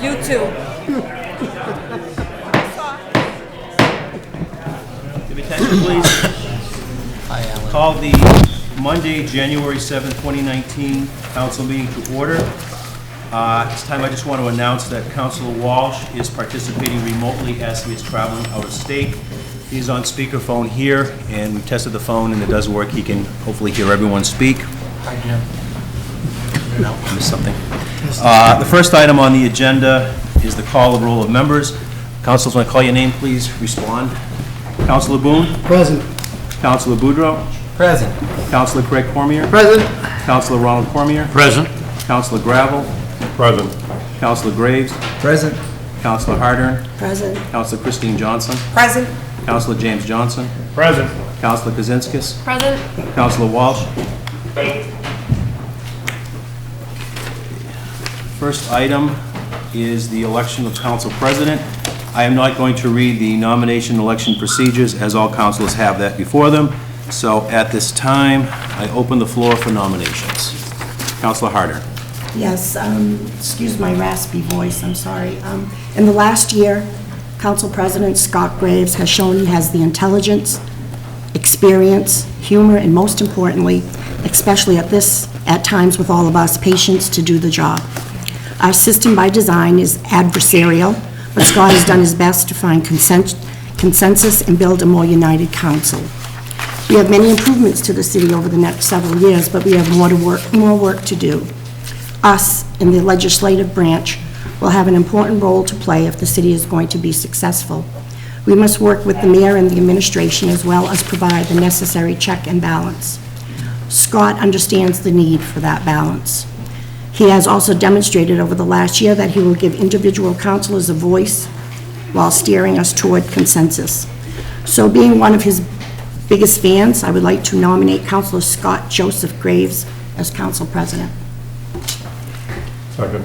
You too. Give attention, please. Call the Monday, January 7th, 2019 council meeting to order. This time I just want to announce that Councilor Walsh is participating remotely as he is traveling out of state. He's on speakerphone here, and we tested the phone, and it does work. He can hopefully hear everyone speak. Hi, Jim. No, I missed something. The first item on the agenda is the call of roll of members. Councilors, when I call your name, please respond. Councilor Boone? Present. Councilor Boudreau? Present. Councilor Craig Cormier? Present. Councilor Ronald Cormier? Present. Councilor Gravel? Present. Councilor Graves? Present. Councilor Hardern? Present. Councilor Christine Johnson? Present. Councilor James Johnson? Present. Councilor Kaczynskis? Present. Councilor Walsh? First item is the election of council president. I am not going to read the nomination election procedures, as all councilors have that before them. So at this time, I open the floor for nominations. Councilor Harder. Yes, excuse my raspy voice, I'm sorry. In the last year, Council President Scott Graves has shown he has the intelligence, experience, humor, and most importantly, especially at times with all of us, patience to do the job. Our system by design is adversarial, but Scott has done his best to find consensus and build a more united council. We have many improvements to the city over the next several years, but we have more work to do. Us, in the legislative branch, will have an important role to play if the city is going to be successful. We must work with the mayor and the administration as well as provide the necessary check and balance. Scott understands the need for that balance. He has also demonstrated over the last year that he will give individual councilors a voice while steering us toward consensus. So being one of his biggest fans, I would like to nominate Councilor Scott Joseph Graves as council president. Second.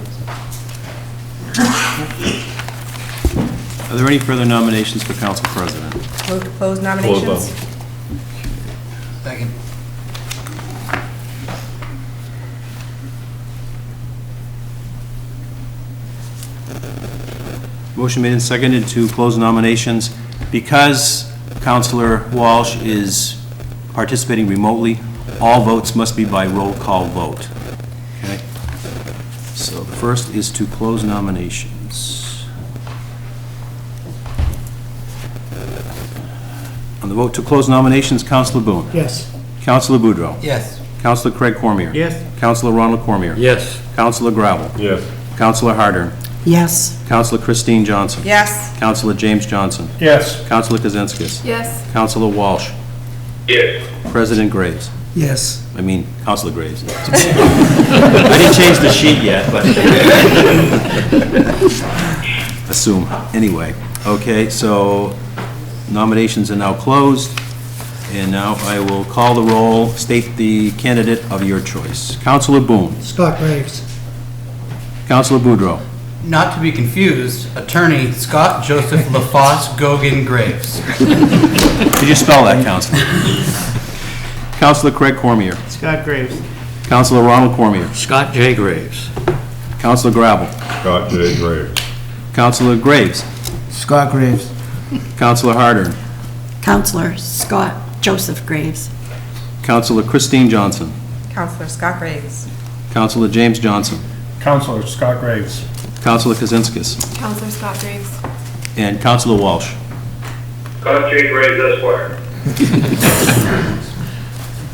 Are there any further nominations for council president? Move to close nominations. Second. Motion made and seconded to close nominations. Because Councilor Walsh is participating remotely, all votes must be by roll call vote. Okay? So the first is to close nominations. On the vote to close nominations, Councilor Boone. Yes. Councilor Boudreau. Yes. Councilor Craig Cormier. Yes. Councilor Ronald Cormier. Yes. Councilor Gravel. Yes. Councilor Hardern. Yes. Councilor Christine Johnson. Yes. Councilor James Johnson. Yes. Councilor Kaczynskis. Yes. Councilor Walsh. Yes. President Graves. Yes. I mean, Councilor Graves. I didn't change the sheet yet, but assume, anyway. Okay, so nominations are now closed, and now I will call the roll, state the candidate of your choice. Councilor Boone. Scott Graves. Councilor Boudreau. Not to be confused, Attorney Scott Joseph LaFosse Gogan Graves. Could you spell that, Councilor? Councilor Craig Cormier. Scott Graves. Councilor Ronald Cormier. Scott J. Graves. Councilor Gravel. Scott J. Graves. Councilor Graves. Scott Graves. Councilor Hardern. Councilor Scott Joseph Graves. Councilor Christine Johnson. Counselor Scott Graves. Councilor James Johnson. Counselor Scott Graves. Councilor Kaczynskis. Counselor Scott Graves. And Councilor Walsh. Scott J. Graves, Esquire.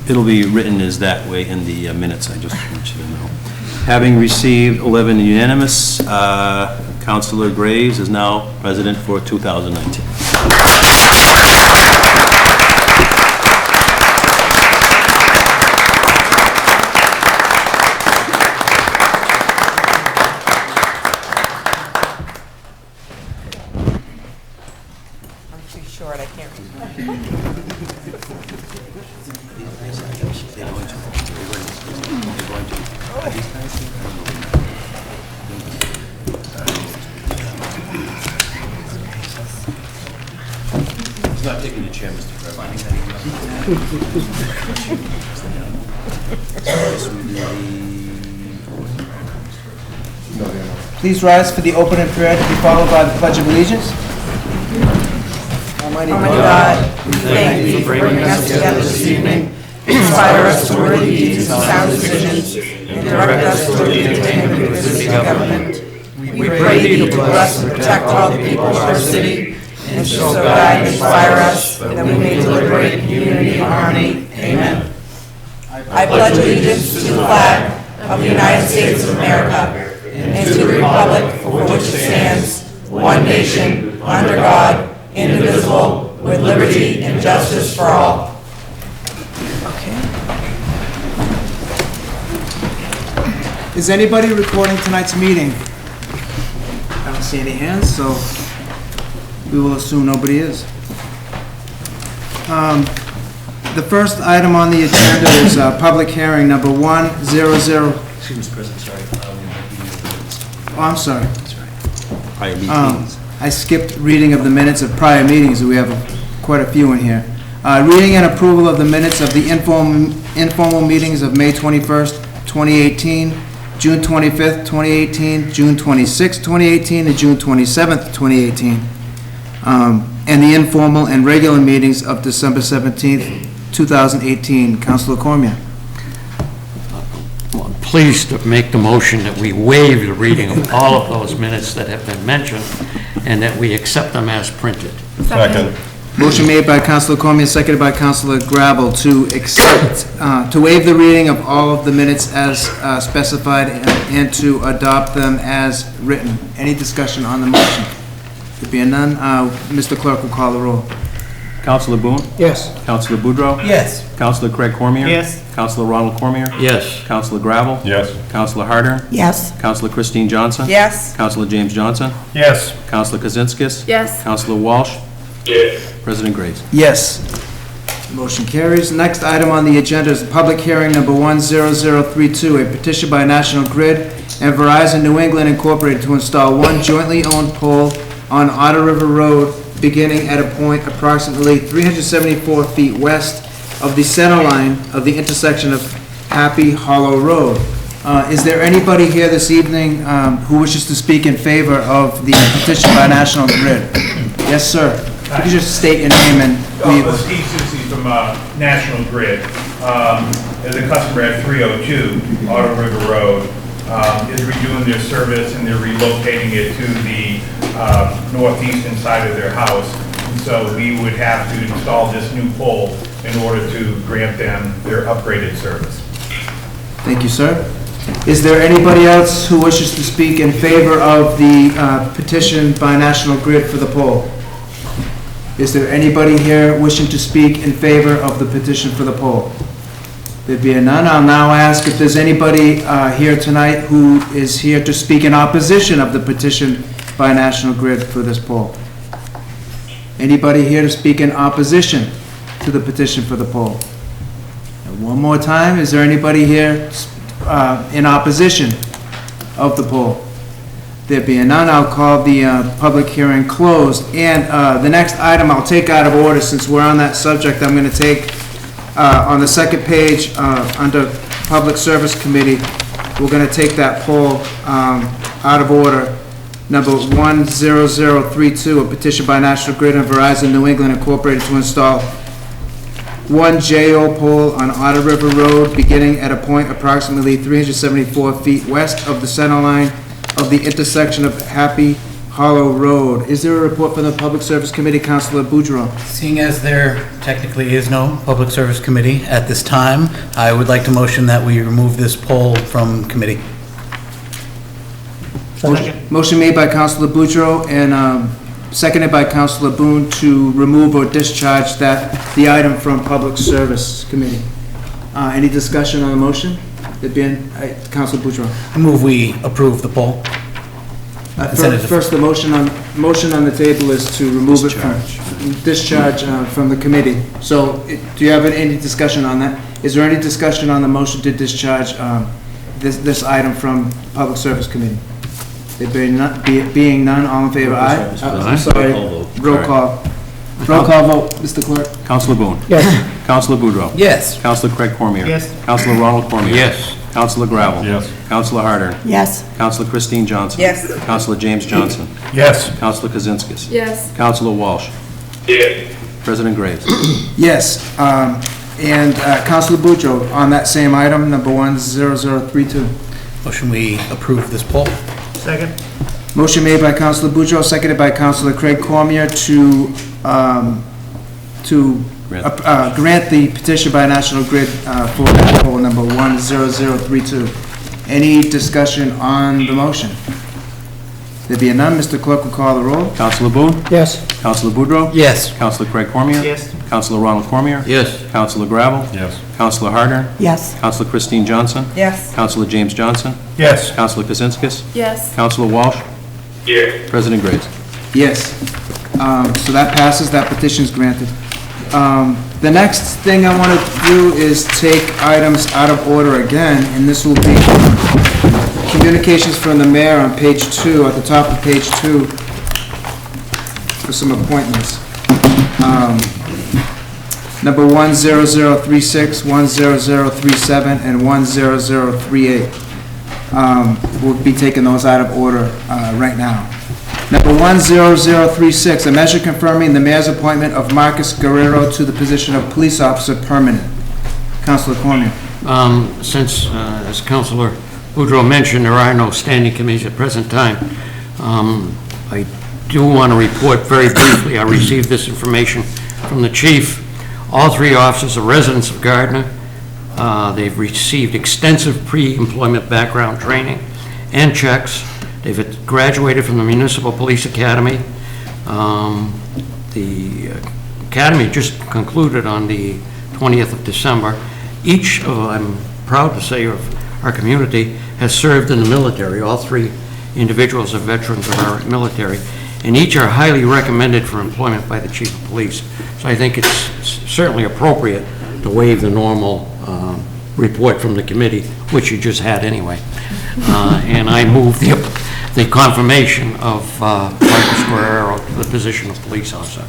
It'll be written as that way in the minutes, I just want you to know. Having received 11 unanimous, Councilor Graves is now president for 2019. I'm too short, I can't read. He's not taking the chair, Mr. President. Please rise for the opening prayer to be followed by the Pledge of Allegiance. Almighty God, we thank you for bringing us together this evening. Inspire us to worthy deeds and sound decisions, and direct us toward the attainment of good government. We pray thee to bless and protect all the people of our city, and so guide and inspire us, that we may deliberate in unity and harmony. Amen. I pledge allegiance to the flag of the United States of America, and to the republic for which it stands, one nation, under God, indivisible, with liberty and justice for all. Is anybody recording tonight's meeting? I don't see any hands, so we will assume nobody is. The first item on the agenda is public hearing number 100. Excuse me, Mr. President, sorry. Oh, I'm sorry. I skipped reading of the minutes of prior meetings. We have quite a few in here. Reading and approval of the minutes of the informal meetings of May 21st, 2018, June 25th, 2018, June 26th, 2018, and June 27th, 2018. And the informal and regular meetings of December 17th, 2018. Councilor Cormier. Well, I'm pleased to make the motion that we waive the reading of all of those minutes that have been mentioned and that we accept them as printed. Second. Motion made by Councilor Cormier, seconded by Councilor Gravel to accept, to waive the reading of all of the minutes as specified and to adopt them as written. Any discussion on the motion? There being none, Mr. Clerk will call the roll. Councilor Boone? Yes. Councilor Boudreau? Yes. Councilor Craig Cormier? Yes. Councilor Ronald Cormier? Yes. Councilor Gravel? Yes. Councilor Harder? Yes. Councilor Christine Johnson? Yes. Councilor James Johnson? Yes. Councilor Kozinskis? Yes. Councilor Walsh? Yes. President Graves. Yes. Motion carries. Next item on the agenda is public hearing number 10032, a petition by National Grid and Verizon New England Incorporated to install one jointly owned pole on Otter River Road beginning at a point approximately 374 feet west of the center line of the intersection of Happy Hollow Road. Is there anybody here this evening who wishes to speak in favor of the petition by National Grid? Yes, sir. You can just state your name and who you... Steve Susi from National Grid. As a customer at 302 Otter River Road, is redoing their service and they're relocating it to the northeastern side of their house. And so we would have to install this new pole in order to grant them their upgraded service. Thank you, sir. Is there anybody else who wishes to speak in favor of the petition by National Grid for the pole? Is there anybody here wishing to speak in favor of the petition for the pole? There being none, I'll now ask if there's anybody here tonight who is here to speak in opposition of the petition by National Grid for this pole. Anybody here to speak in opposition to the petition for the pole? And one more time, is there anybody here in opposition of the pole? There being none, I'll call the public hearing closed. And the next item I'll take out of order, since we're on that subject. I'm going to take on the second page under Public Service Committee, we're going to take that poll out of order. Number 10032, a petition by National Grid and Verizon New England Incorporated to install one JO pole on Otter River Road beginning at a point approximately 374 feet west of the center line of the intersection of Happy Hollow Road. Is there a report from the Public Service Committee, Councilor Boudreau? Seeing as there technically is no Public service committee at this time, I would like to motion that we remove this poll from committee. Motion made by Councilor Boudreau and seconded by Councilor Boone to remove or discharge the item from Public Service Committee. Any discussion on the motion? Councilor Boudreau. I move we approve the poll. First, the motion on the table is to remove it from discharge from the committee. So, do you have any discussion on that? Is there any discussion on the motion to discharge this item from Public Service Committee? There being none, all in favor, aye? I'm sorry, roll call. Roll call vote, Mr. Clerk. Councilor Boone? Yes. Councilor Boudreau? Yes. Councilor Craig Cormier? Yes. Councilor Ronald Cormier? Yes. Counselor Gravel. Yes. Counselor Harder. Yes. Counselor Christine Johnson. Yes. Counselor James Johnson. Yes. Counselor Kozinskis. Yes. Counselor Walsh. Yes. President Graves. Yes, and Counselor Boudreaux, on that same item, number 10032. Motion we approve this poll. Second. Motion made by Counselor Boudreaux, seconded by Counselor Craig Cormier to grant the petition by National Grid for poll number 10032. Any discussion on the motion? There being none, Mr. Clerk will call the roll. Counselor Boone. Yes. Counselor Boudreaux. Yes. Counselor Craig Cormier. Yes. Counselor Ronald Cormier. Yes. Counselor Gravel. Yes. Counselor Harder. Yes. Counselor Christine Johnson. Yes. Counselor James Johnson. Yes. Counselor Kozinskis. Yes. Counselor Walsh. Yes. President Graves. Yes. So that passes, that petition is granted. The next thing I want to do is take items out of order again, and this will be communications from the mayor on page 2, at the top of page 2, for some appointments. Number 10036, 10037, and 10038. We'll be taking those out of order right now. Number 10036, a measure confirming the mayor's appointment of Marcus Guerrero to the position of police officer permanent. Councilor Cormier. Since, as Councilor Boudreaux mentioned, there are no standing committees at present time, I do want to report very briefly, I received this information from the chief. All 3 officers are residents of Gardner. They've received extensive pre-employment background training and checks. They've graduated from the Municipal Police Academy. The academy just concluded on the 20th of December. Each of, I'm proud to say, of our community has served in the military. All 3 individuals are veterans of our military, and each are highly recommended for employment by the chief of police. So I think it's certainly appropriate to waive the normal report from the committee, which you just had anyway. And I move the confirmation of Marcus Guerrero to the position of police officer.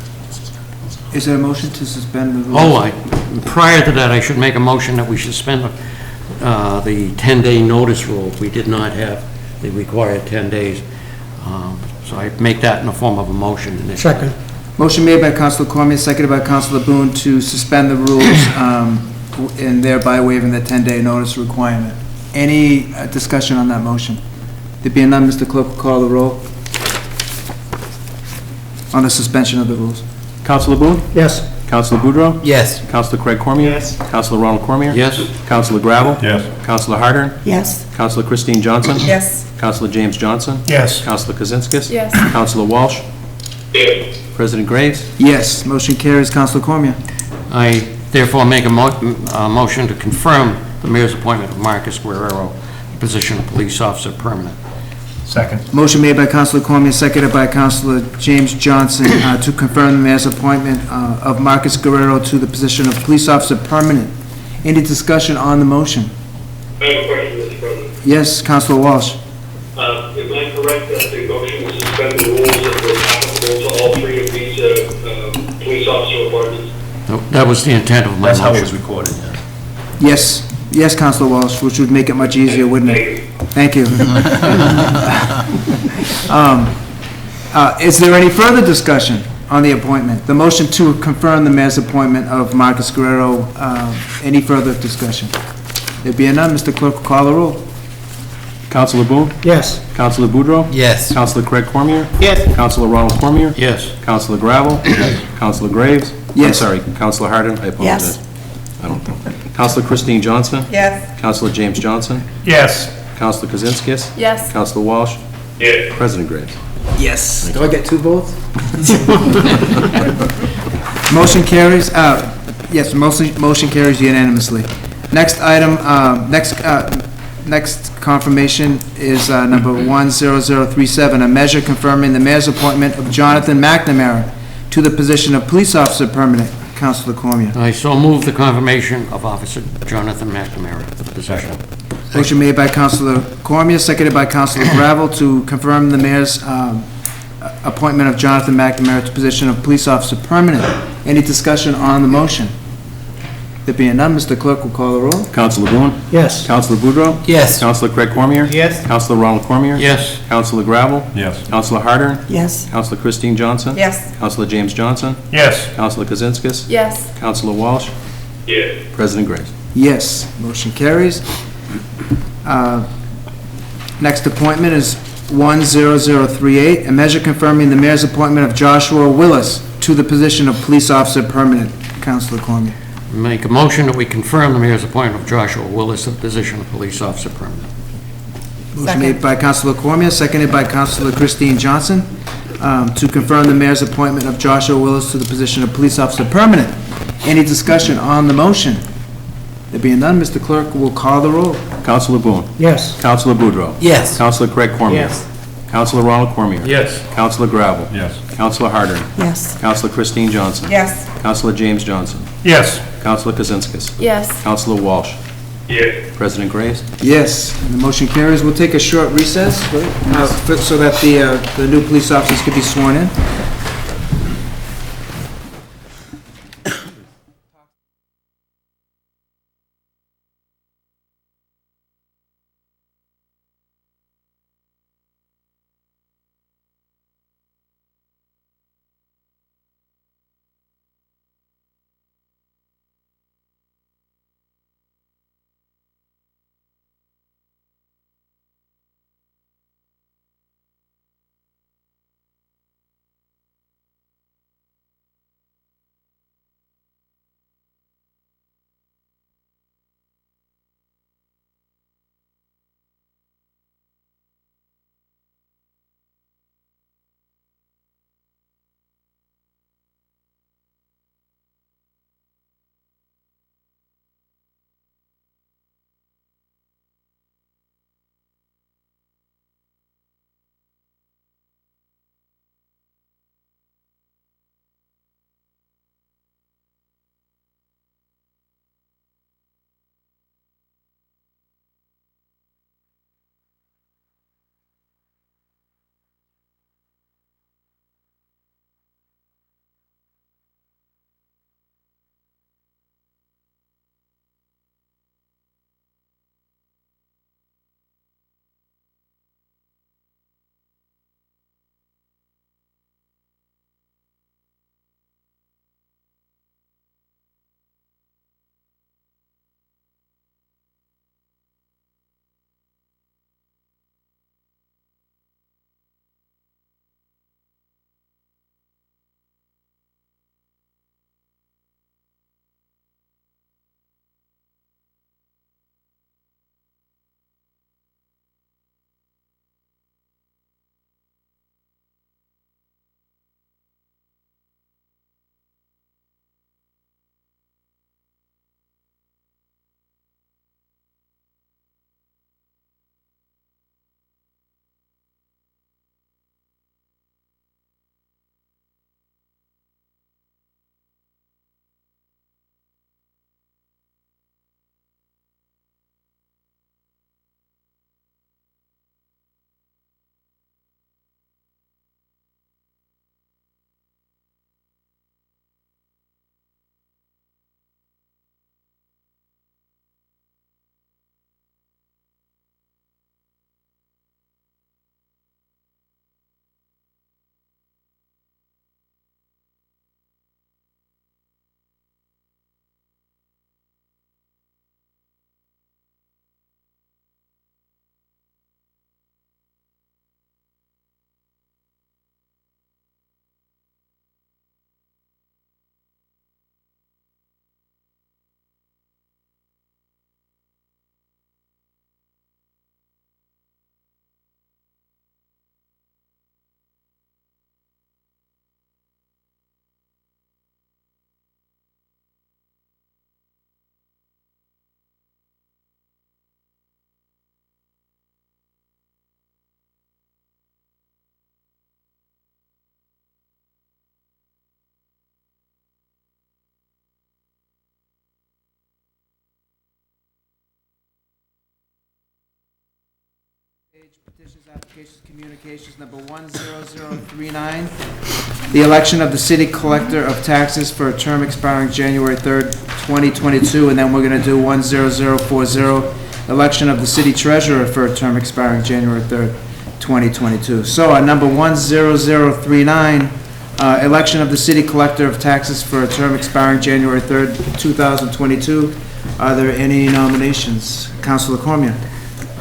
Is there a motion to suspend the rules? Prior to that, I should make a motion that we suspend the 10-day notice rule. We did not have the required 10 days. So I make that in the form of a motion. Second. Motion made by Councilor Cormier, seconded by Councilor Boone to suspend the rules and thereby waiving the 10-day notice requirement. Any discussion on that motion? There being none, Mr. Clerk will call the roll on the suspension of the rules. Counselor Boone. Yes. Counselor Boudreaux. Yes. Counselor Craig Cormier. Yes. Counselor Ronald Cormier. Yes. Counselor Gravel. Yes. Counselor Harder. Yes. Counselor Christine Johnson. Yes. Counselor James Johnson. Yes. Counselor Kozinskis. Yes. Counselor Walsh. Yes. President Graves. Yes. Motion carries. Councilor Cormier. I therefore make a motion to confirm the mayor's appointment of Marcus Guerrero, position of police officer permanent. Second. Motion made by Councilor Cormier, seconded by Councilor James Johnson to confirm the mayor's appointment of Marcus Guerrero to the position of police officer permanent. Any discussion on the motion? I have a question, Mr. President. Yes, Councilor Walsh. Am I correct that the motion to suspend the rules that were applicable to all 3 of these police officer appointments? That was the intent of my That's how it was motion. recorded, yeah. Yes, yes, Councilor Walsh, which would make it much easier, wouldn't it? Thank you. Is there any further discussion on the appointment? The motion to confirm the mayor's appointment of Marcus Guerrero, any further discussion? There being none, Mr. Clerk will call the roll. Counselor Boone. Yes. Counselor Boudreaux. Yes. Counselor Craig Cormier. Yes. Counselor Ronald Cormier. Yes. Counselor Gravel. Counselor Graves. Yes. I'm sorry, Counselor Harden, I apologize. Yes. I don't know. Counselor Christine Johnson. Yes. Counselor James Johnson. Yes. Counselor Kozinskis. Yes. Counselor Walsh. Yes. President Graves. Yes. Do I get 2 votes? Motion carries, yes, motion carries unanimously. Next item, next confirmation is number 10037, a measure confirming the mayor's appointment of Jonathan McNamara to the position of police officer permanent. Councilor Cormier. I so move the confirmation of Officer Jonathan McNamara to the position. Motion made by Councilor Cormier, seconded by Councilor Gravel to confirm the mayor's appointment of Jonathan McNamara to position of police officer permanent. Any discussion on the motion? There being none, Mr. Clerk will call the roll. Councilor Boone? Yes. Councilor Boudreaux? Yes. Councilor Craig Cormier? Yes. Councilor Ronald Cormier? Yes. Councilor Gravel? Yes. Councilor Harder? Yes. Councilor Christine Johnson? Yes. Councilor James Johnson? Yes. Councilor Kozinskis? Yes. Councilor Walsh? Yes. President Graves. Yes, motion carries. Next appointment is 10038, a measure confirming the mayor's appointment of Joshua Willis to the position of police officer permanent. Councilor Cormier. Make a motion that we confirm the mayor's appointment of Joshua Willis to the position of police officer permanent. Motion made by Councilor Cormier, seconded by Councilor Christine Johnson, to confirm the mayor's appointment of Joshua Willis to the position of police officer permanent. Any discussion on the motion? There being none, Mr. Clerk will call the roll. Councilor Boone? Yes. Councilor Boudreaux? Yes. Councilor Craig Cormier? Yes. Councilor Ronald Cormier? Yes. Councilor Gravel? Yes. Councilor Harder? Yes. Councilor Christine Johnson? Yes. Councilor James Johnson? Yes. Councilor Kozinskis? Yes. Councilor Walsh? Yes. President Graves. Yes, and the motion carries. We'll take a short recess, so that the new police officers could be sworn in. page, petitions, applications, communications, number 10039, the election of the city collector of taxes for a term expiring January 3rd, 2022, and then we're going to do 10040, election of the city treasurer for a term expiring January 3rd, 2022. So on number 10039, election of the city collector of taxes for a term expiring January 3rd, 2022, are there any nominations? Councilor Cormier.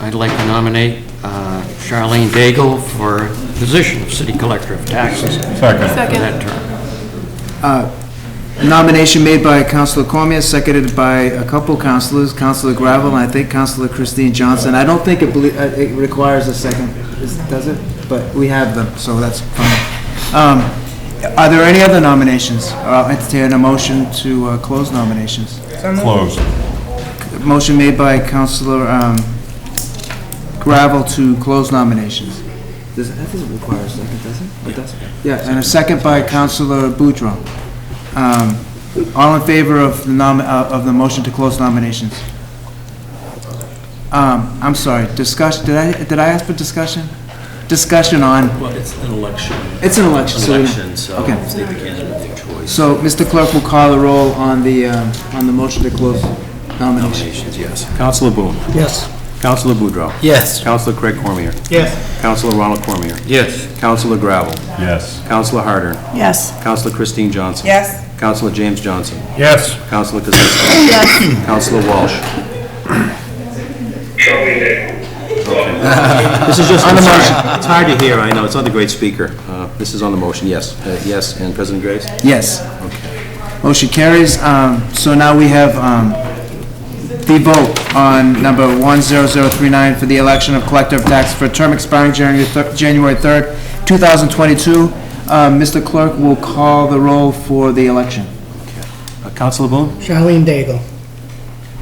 I'd like to nominate Charlene Daigle for the position of City Collector of Taxes for that term. A nomination made by Councilor Cormier, seconded by a couple councilors, Councilor Gravel, and I think Councilor Christine Johnson. I don't think it requires a second, does it? But we have them, so that's fine. Are there any other nominations? I'll entertain a motion to close nominations. Close. Motion made by Councilor Gravel to close nominations. That doesn't require a second, does it? It does. Yeah, and a second by Councilor Boudreau. All in favor of the motion to close nominations? I'm sorry, discussion, did I ask for discussion? Discussion on? Well, it's an election. It's an election, so okay. State the candidate of their choice. So, Mr. Clerk will call the roll on the motion to close nominations. Yes. Councilor Boone. Yes. Councilor Boudreau. Yes. Councilor Craig Cormier. Yes. Councilor Ronald Cormier. Yes. Councilor Gravel. Yes. Councilor Harder. Yes. Councilor Christine Johnson. Yes. Councilor James Johnson. Yes. Councilor Kozinski. Yes. Councilor Walsh. Charlie Day. This is just on the motion. It's hard to hear, I know, it's not the great speaker. This is on the motion, yes. Yes, and President Graves? Yes. Motion carries. So now we have the vote on number 10039 for the election of collector of taxes for a term expiring January 3rd, 2022. Mr. Clerk will call the roll for the election. Councilor Boone? Charlene Daigle.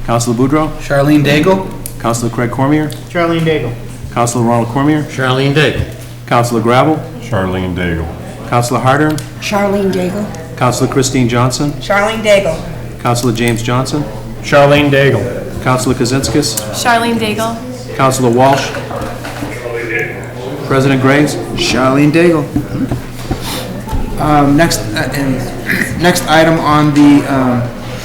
Councilor Boudreau? Charlene Daigle. Councilor Craig Cormier? Charlene Daigle. Councilor Ronald Cormier? Charlene Daigle. Councilor Gravel? Charlene Daigle. Councilor Harder? Charlene Daigle. Councilor Christine Johnson? Charlene Daigle. Councilor James Johnson? Charlene Daigle. Councilor Kozinskis? Charlene Daigle. Councilor Walsh? President Graves? Charlene Daigle. Next item on the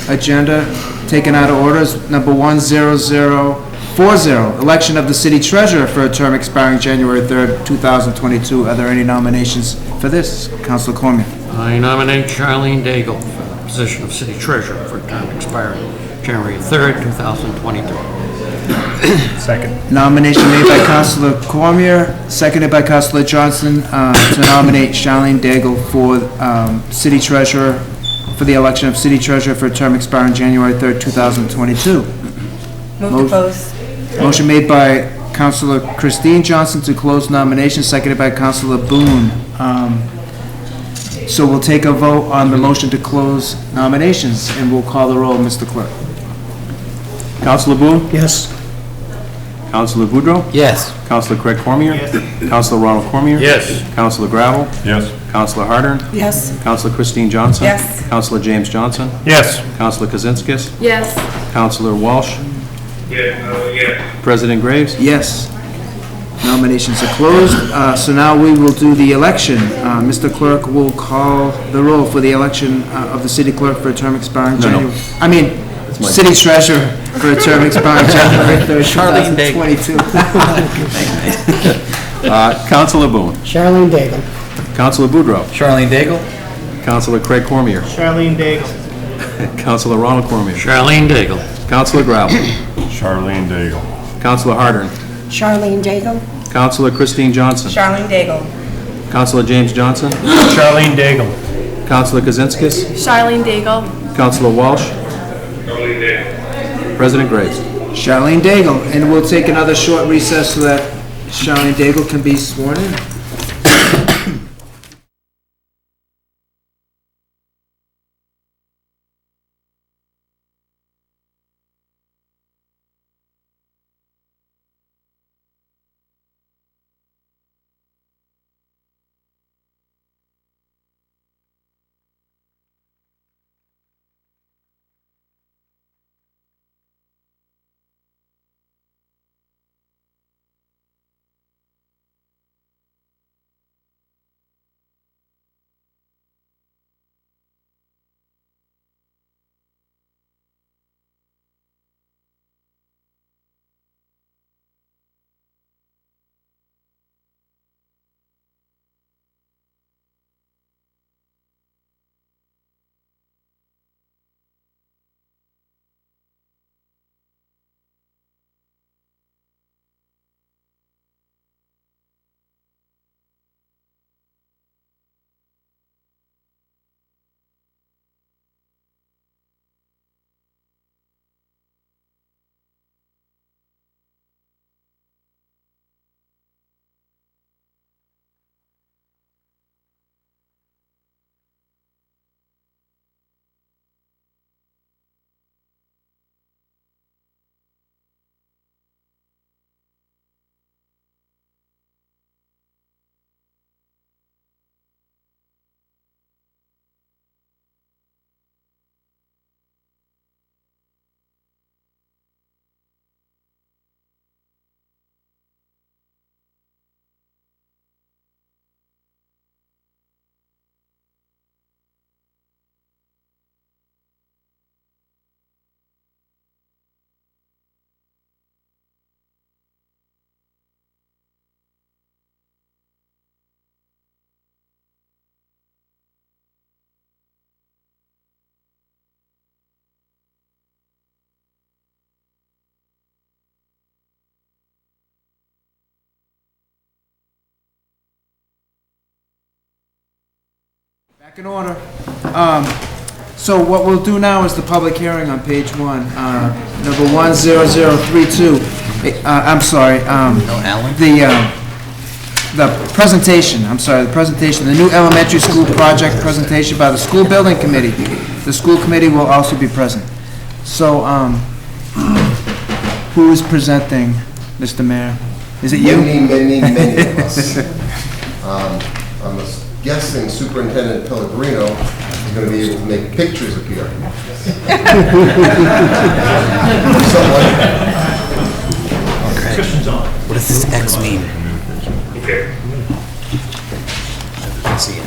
agenda, taken out of order, is number 10040, election of the city treasurer for a term expiring January 3rd, 2022. Are there any nominations for this? Councilor Cormier. I nominate Charlene Daigle for the position of City Treasurer for a term expiring January 3rd, 2022. Second. Nomination made by Councilor Cormier, seconded by Councilor Johnson, to nominate Charlene Daigle for city treasurer, for the election of city treasurer for a term expiring January 3rd, 2022. Move to close. Motion made by Councilor Christine Johnson to close nominations, seconded by Councilor Boone. So we'll take a vote on the motion to close nominations, and we'll call the roll, Mr. Clerk. Councilor Boone? Yes. Councilor Boudreau? Yes. Councilor Craig Cormier? Yes. Councilor Ronald Cormier? Yes. Councilor Gravel? Yes. Councilor Harder? Yes. Councilor Christine Johnson? Yes. Councilor James Johnson? Yes. Councilor Kozinskis? Yes. Councilor Walsh? Yes. President Graves? Yes. Nominations are closed. So now we will do the election. Mr. Clerk will call the roll for the election of the city clerk for a term expiring January... I mean, city treasurer for a term expiring January 3rd, 2022. Councilor Boone? Charlene Daigle. Councilor Boudreau? Charlene Daigle. Councilor Craig Cormier? Charlene Daigle. Councilor Ronald Cormier? Charlene Daigle. Councilor Gravel? Charlene Daigle. Councilor Harder? Charlene Daigle. Councilor Christine Johnson? Charlene Daigle. Councilor James Johnson? Charlene Daigle. Councilor Kozinskis? Charlene Daigle. Councilor Walsh? Charlie Day. President Graves? Charlene Daigle. And we'll take another short recess so that Charlene Daigle can be sworn in. Back in order. So what we'll do now is the public hearing on page 1, number 10032. I'm sorry, the presentation, the new elementary school project presentation by the school building committee. The school committee will also be present. So, who is presenting, Mr. Mayor? Is it you? Many of us. I'm guessing Superintendent Pellegrino is going to be able to make pictures appear. Christian's on. What does this X mean? Okay. I see it.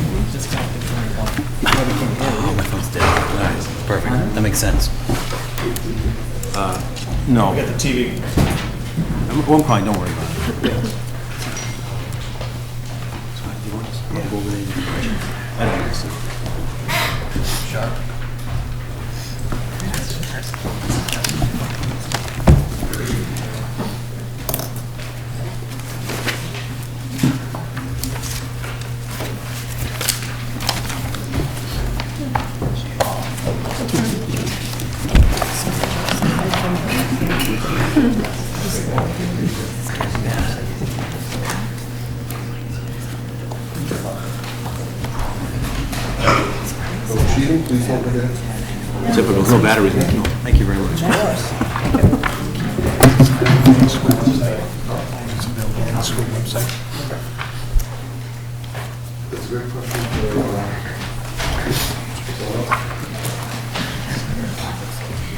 Oh, my phone's dead. All right, perfect. That makes sense. No. We got the TV. One point, don't worry about it. I don't understand. Please hold it. Typical, no batteries. No. Thank you very much. That's a great question.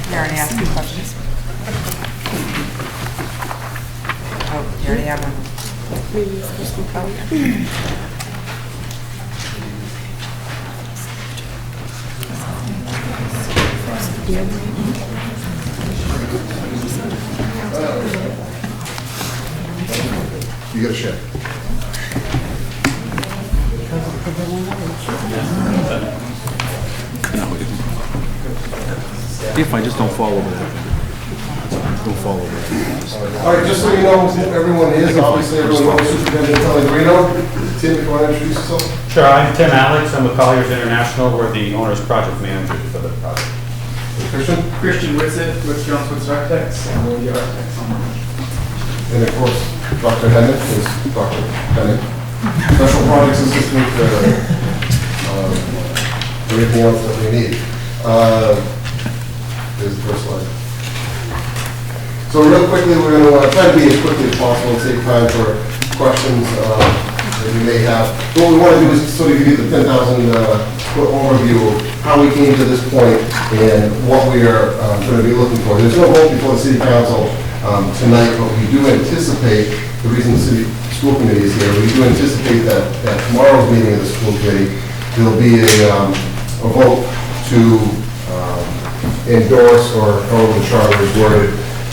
You already asked two questions. Oh, you already have one. You got a share. If I just don't fall over that. Don't fall over that. All right, just so you know who everyone is, obviously everyone knows Superintendent Pellegrino. Tim, if you want to introduce yourself? Sure, I'm Tim Alex. I'm with Colliers International. We're the owner's project manager for the project. Christian Whitsitt with Jones Woods Architects, and we're the architects on the And of course, Dr. Hennick is Dr. Hennick. Special projects assistant, everything else that we need. There's the first slide. So real quickly, we're going to try to be as quickly as possible and save time for questions that you may have. So what we want to do is sort of give you the 10,000-foot overview of how we came to this point and what we are going to be looking for. There's no vote before the City Council tonight, but we do anticipate, the reason the City School Committee is here, we do anticipate that at tomorrow's meeting of the School Committee, there'll be a vote to endorse, or however the charter is worded,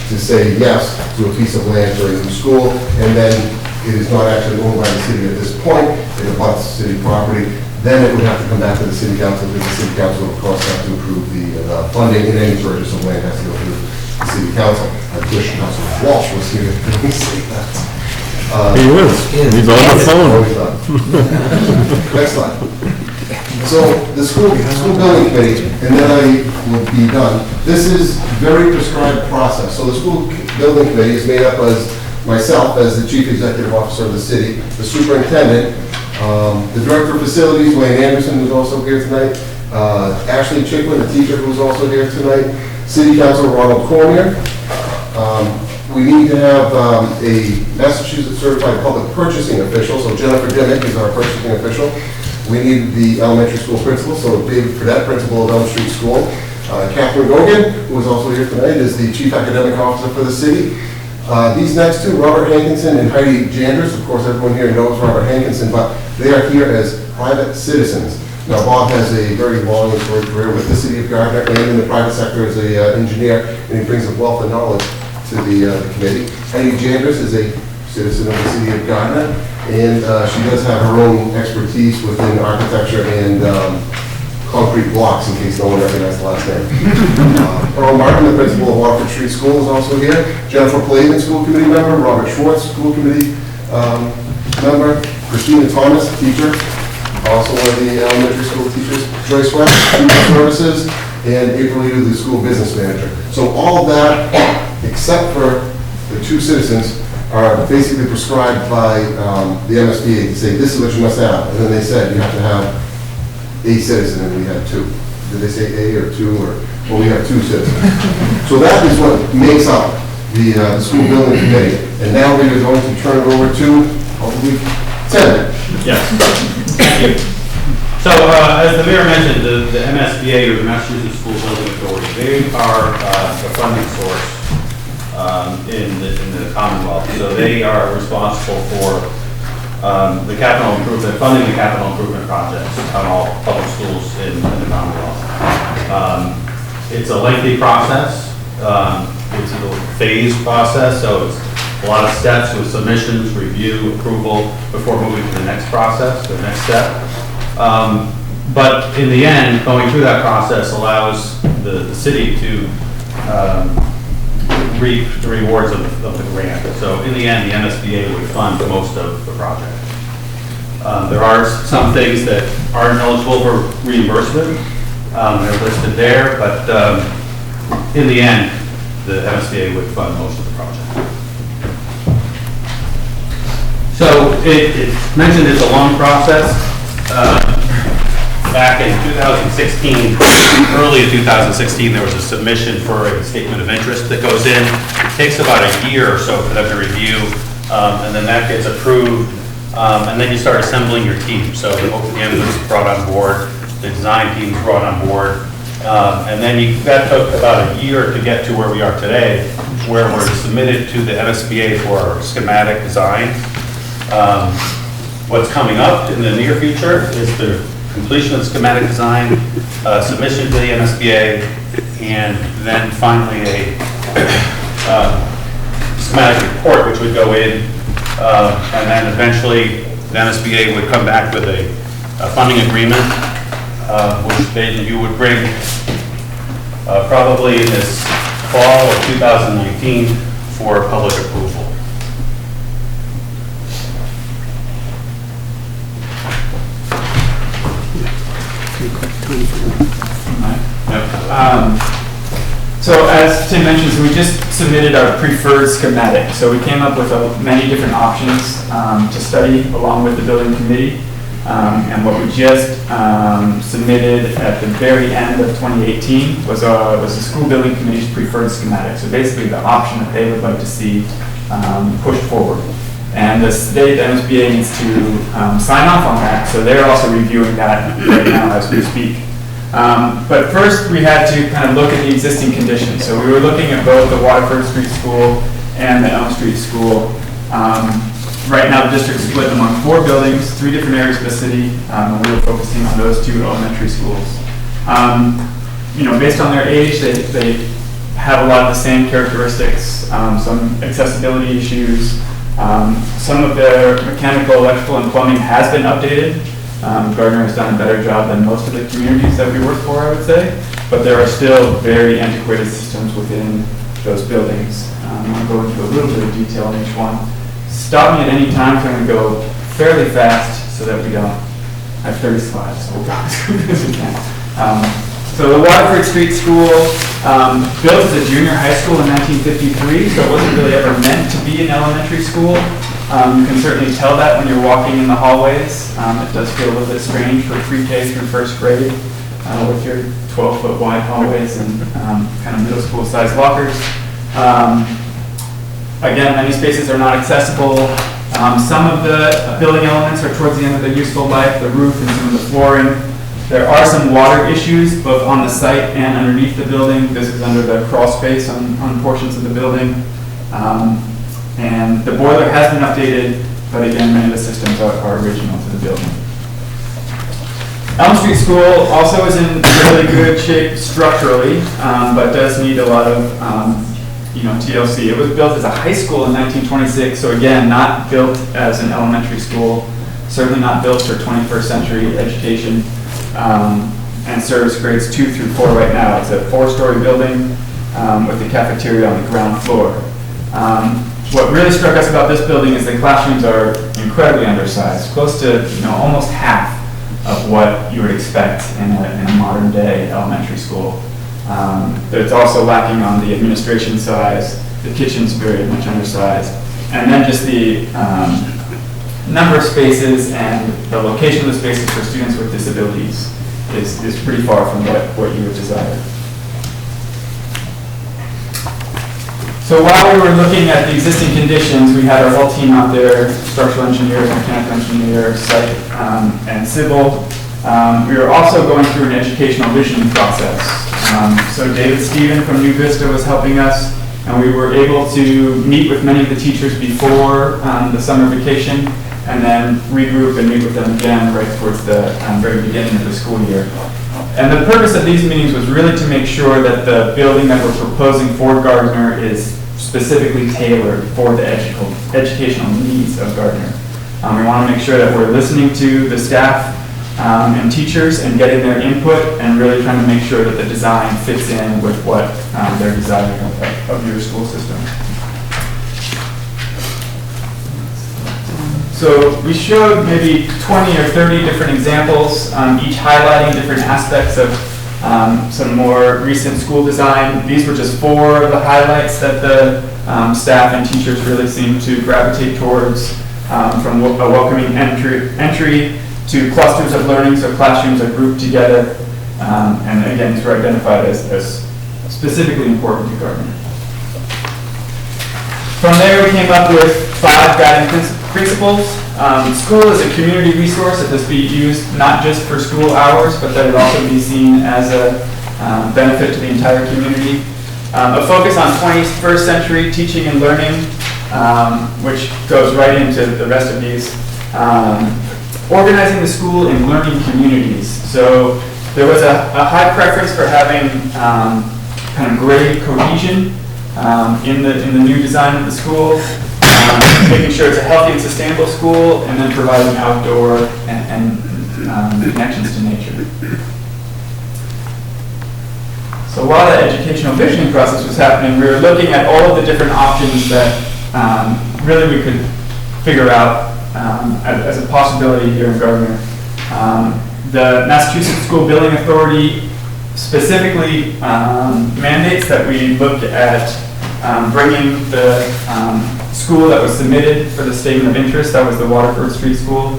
to say yes to a piece of land for a new school, and then it is not actually owned by the city at this point, it abuts city property, then it would have to come back to the City Council, because the City Council, of course, have to approve the funding, and any purchase of land has to go through the City Council. I wish Councilor Walsh was here to say that. He is. He's on the phone. Next slide. So the school building committee, and then I will be done. This is very prescribed process. So the school building committee is made up as myself as the chief executive officer of the city, the superintendent, the director of facilities, Wayne Anderson, who's also here tonight, Ashley Chicklin, the teacher, who's also here tonight, City Councilor Ronald Cormier. We need to have a Massachusetts certified public purchasing official, so Jennifer Dimmick is our purchasing official. We need the elementary school principal, so David Fredette, principal of Elm Street School. Catherine Gogan, who is also here tonight, is the chief academic officer for the city. These next two, Robert Hankinson and Heidi Janders, of course everyone here knows Robert Hankinson, but they are here as private citizens. Now Bob has a very long and storied career with the city of Gardner and in the private sector as an engineer, and he brings a wealth of knowledge to the committee. Heidi Janders is a citizen of the city of Gardner, and she does have her own expertise within architecture and concrete blocks, in case no one recognized the last name. Earl Martin, the principal of Waterford Street School, is also here. Jennifer Plavin, school committee member. Robert Schwartz, school committee member. Christina Thomas, teacher. also one of the elementary school teachers, Joyce West, Student Services, and April Yu, the school business manager. So all of that, except for the 2 citizens, are basically prescribed by the MSBA to say, this is what you must have. And then they said, you have to have a citizen, and we had 2. Did they say A or 2, or, well, we have 2 citizens. So that is what makes up the school building committee. And now we are going to turn it over to, hopefully, Ted. Yes. Thank you. So, as the mayor mentioned, the MSBA, or the Massachusetts School Building Authority, they are the funding source in the Commonwealth. So they are responsible for the capital improvement, funding the capital improvement projects on all public schools in the Commonwealth. It's a lengthy process. It's a phased process, so it's a lot of steps with submissions, review, approval before moving to the next process, the next step. But in the end, going through that process allows the city to reap the rewards of the grant. So in the end, the MSBA would fund most of the project. There are some things that aren't eligible for reimbursement. They're listed there, but in the end, the MSBA would fund most of the project. So it's mentioned it's a long process. Back in 2016, early in 2016, there was a submission for a statement of interest that goes in. It takes about a year or so for them to review, and then that gets approved, and then you start assembling your team. So the OPM was brought on board, the design team was brought on board, and then that took about a year to get to where we are today, where we're submitted to the MSBA for our schematic design. What's coming up in the near future is the completion of the schematic design, submission to the MSBA, and then finally a schematic report which would go in, and then eventually the MSBA would come back with a funding agreement, which then you would bring probably in this fall of 2019 for public approval. So as Tim mentioned, so we just submitted our preferred schematic. So we came up with many different options to study along with the building committee. And what we just submitted at the very end of 2018 was the school building committee's preferred schematic. So basically the option that they would like to see pushed forward. And the state MSBA needs to sign off on that. So they're also reviewing that right now as we speak. But first we had to kind of look at the existing conditions. So we were looking at both the Waterford Street School and the Elm Street School. Right now the district is split among 4 buildings, 3 different areas of the city, and we were focusing on those 2 elementary schools. Based on their age, they have a lot of the same characteristics, some accessibility issues. Some of their mechanical, electrical, and plumbing has been updated. Gardner has done a better job than most of the communities that we work for, I would say, but there are still very antiquated systems within those buildings. I'm going to go into a little bit of detail on each one. Stop me at any time, so I'm going to go fairly fast so that we don't have 30 slides, so we'll go as quick as we can. So the Waterford Street School, built as a junior high school in 1953, so it wasn't really ever meant to be an elementary school. You can certainly tell that when you're walking in the hallways. It does feel a little bit strange for pre-K through first grade with your 12-foot wide hallways and kind of middle school sized lockers. Again, many spaces are not accessible. Some of the building elements are towards the end of their useful life, the roof and some of the flooring. There are some water issues both on the site and underneath the building. This is under the crawl space on portions of the building. And the boiler has been updated, but again, many of the systems are original to the building. Elm Street School also is in really good shape structurally, but does need a lot of TLC. It was built as a high school in 1926, so again, not built as an elementary school, certainly not built for 21st century education, and serves grades 2 through 4 right now. It's a 4-story building with the cafeteria on the ground floor. What really struck us about this building is the classrooms are incredibly undersized, close to almost half of what you would expect in a modern day elementary school. But it's also lacking on the administration size. The kitchen's very much undersized. And then just the number of spaces and the location of the spaces for students with disabilities is pretty far from what you would desire. So while we were looking at the existing conditions, we had our whole team out there, structural engineers, mechanical engineers, site, and civil. We were also going through an educational visioning process. So David Stephen from New Vista was helping us, and we were able to meet with many of the teachers before the summer vacation, and then regroup and meet with them again right towards the very beginning of the school year. And the purpose of these meetings was really to make sure that the building that we're proposing for Gardner is specifically tailored for the educational needs of Gardner. We want to make sure that we're listening to the staff and teachers and getting their input and really trying to make sure that the design fits in with what they're desiring of your school system. So we showed maybe 20 or 30 different examples, each highlighting different aspects of some more recent school design. These were just 4 of the highlights that the staff and teachers really seemed to gravitate towards, from a welcoming entry to clusters of learning, so classrooms are grouped together, and again, these were identified as specifically important to Gardner. From there, we came up with 5 guiding principles. School is a community resource that must be used not just for school hours, but that it also be seen as a benefit to the entire community. A focus on 21st century teaching and learning, which goes right into the rest of these. Organizing the school in learning communities. So there was a high preference for having kind of grade cohesion in the new design of the school, making sure it's a healthy and sustainable school, and then providing outdoor and connections to nature. So while the educational visioning process was happening, we were looking at all of the different options that really we could figure out as a possibility here in Gardner. The Massachusetts School Building Authority specifically mandates that we look at bringing the school that was submitted for the statement of interest, that was the Waterford Street School.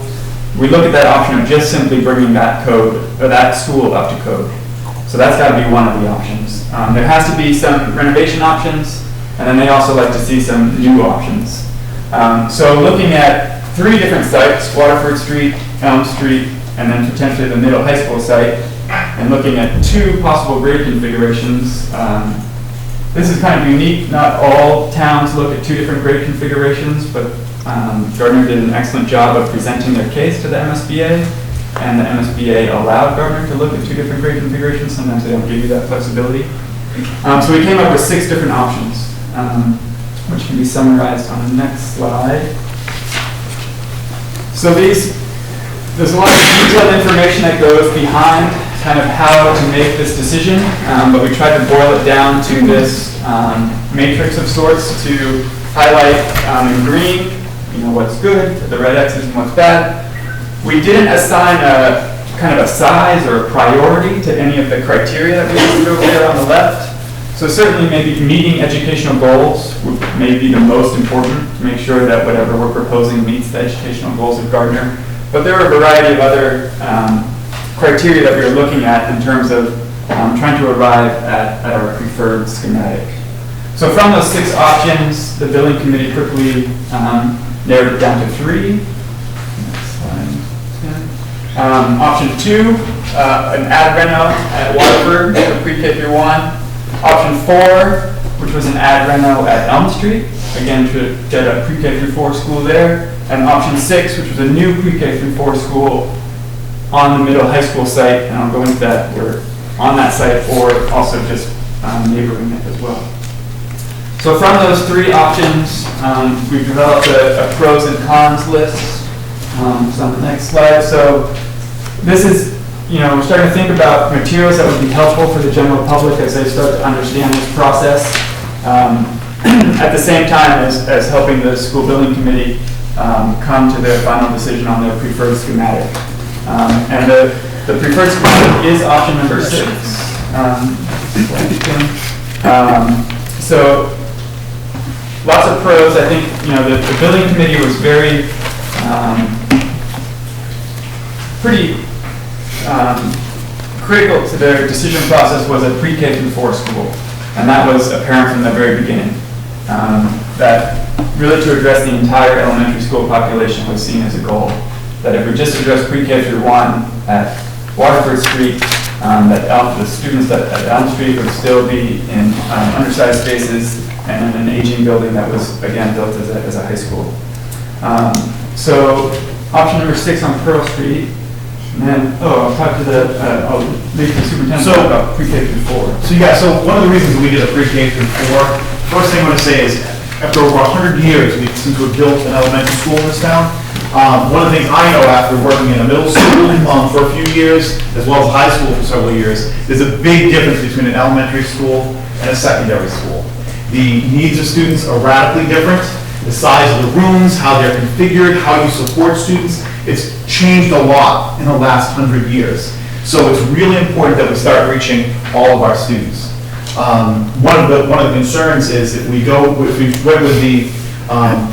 We look at that option of just simply bringing that school up to code. So that's got to be one of the options. There has to be some renovation options, and then they also like to see some new options. So looking at 3 different sites, Waterford Street, Elm Street, and then potentially the middle high school site, and looking at 2 possible grade configurations. This is kind of unique. Not all towns look at 2 different grade configurations, but Gardner did an excellent job of presenting their case to the MSBA, and the MSBA allowed Gardner to look at 2 different grade configurations. Sometimes they don't give you that flexibility. So we came up with 6 different options, which can be summarized on the next slide. So there's a lot of detailed information that goes behind kind of how to make this decision, but we tried to boil it down to this matrix of sorts to highlight in green, what's good, the red X's and what's bad. We didn't assign a kind of a size or a priority to any of the criteria that we listed over there on the left. So certainly maybe meeting educational goals may be the most important to make sure that whatever we're proposing meets the educational goals of Gardner. But there are a variety of other criteria that we are looking at in terms of trying to arrive at our preferred schematic. So from those 6 options, the building committee quickly narrowed it down to 3. Next slide. Option 2, an ad reno at Waterford for pre-K through 1. Option 4, which was an ad reno at Elm Street, again to get a pre-K through 4 school there. And option 6, which was a new pre-K through 4 school on the middle high school site, and I'll go into that. We're on that site or also just neighboring it as well. So from those 3 options, we've developed a pros and cons list. So on the next slide. So this is, we're starting to think about materials that would be helpful for the general public as they start to understand this process. At the same time as helping the school building committee come to their final decision on their preferred schematic. And the preferred school site is option number 6. So lots of pros. I think, the building committee was very, pretty critical to their decision process was a pre-K through 4 school. And that was apparent from the very beginning. That really to address the entire elementary school population was seen as a goal. That if we just address pre-K through 1 at Waterford Street, that the students at Elm Street would still be in undersized spaces and in an aging building that was, again, built as a high school. So option number 6 on Pearl Street. And then, I'll talk to I'll make the superintendent talk about pre-K through 4. So one of the reasons we did a pre-K through 4, first thing I want to say is, after over 100 years since we've built an elementary school in this town, one of the things I know after working in a middle school for a few years, as well as high school for several years, there's a big difference between an elementary school and a secondary school. The needs of students are radically different. The size of the rooms, how they're configured, how you support students, it's changed a lot in the last 100 years. So it's really important that we start reaching all of our students. One of the concerns is if we went with the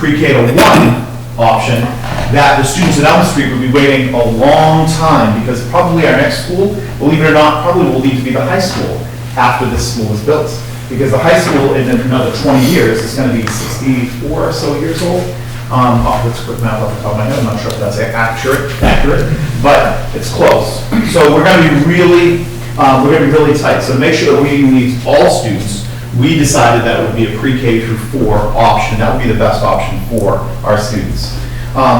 pre-K to 1 option, that the students at Elm Street would be waiting a long time because probably our next school, believe it or not, probably will need to be the high school after this school is built. Because the high school in another 20 years is going to be 64 or so years old. That's a quick math off the top of my head. I'm not sure if that's accurate, but it's close. So we're going to be really tight. So to make sure that we meet all students, we decided that it would be a pre-K through 4 option. That would be the best option for our students.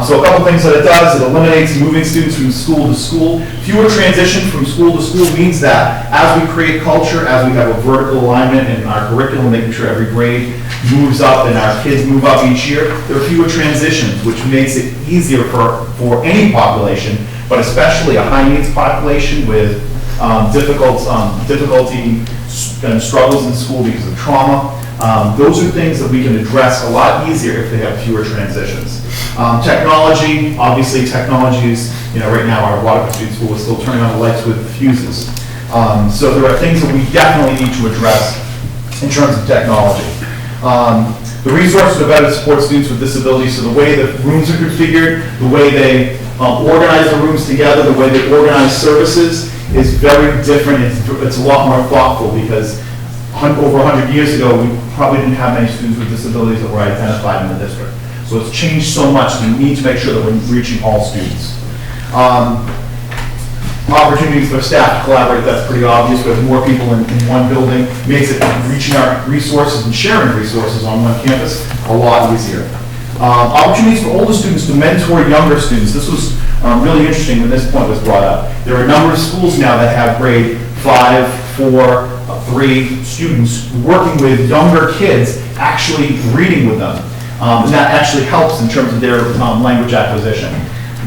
So a couple things that it does, it eliminates moving students from school to school. Fewer transition from school to school means that as we create culture, as we have a vertical alignment in our curriculum, making sure every grade moves up and our kids move up each year, there are fewer transitions, which makes it easier for any population, but especially a high needs population with difficulty and struggles in school because of trauma. Those are things that we can address a lot easier if they have fewer transitions. Technology, obviously technology is, right now our Waterford Street School is still turning on the lights with fuses. So there are things that we definitely need to address in terms of technology. The resources are better to support students with disabilities, so the way the rooms are configured, the way they organize the rooms together, the way they organize services is very different. It's a lot more thoughtful because over 100 years ago, we probably didn't have many students with disabilities that were identified in the district. So it's changed so much, we need to make sure that we're reaching all students. Opportunities for staff to collaborate, that's pretty obvious. We have more people in one building, makes it reaching our resources and sharing resources on one campus a lot easier. Opportunities for older students to mentor younger students. This was really interesting when this point was brought up. There are a number of schools now that have grade 5, 4, 3 students working with younger kids, actually reading with them. And that actually helps in terms of their language acquisition.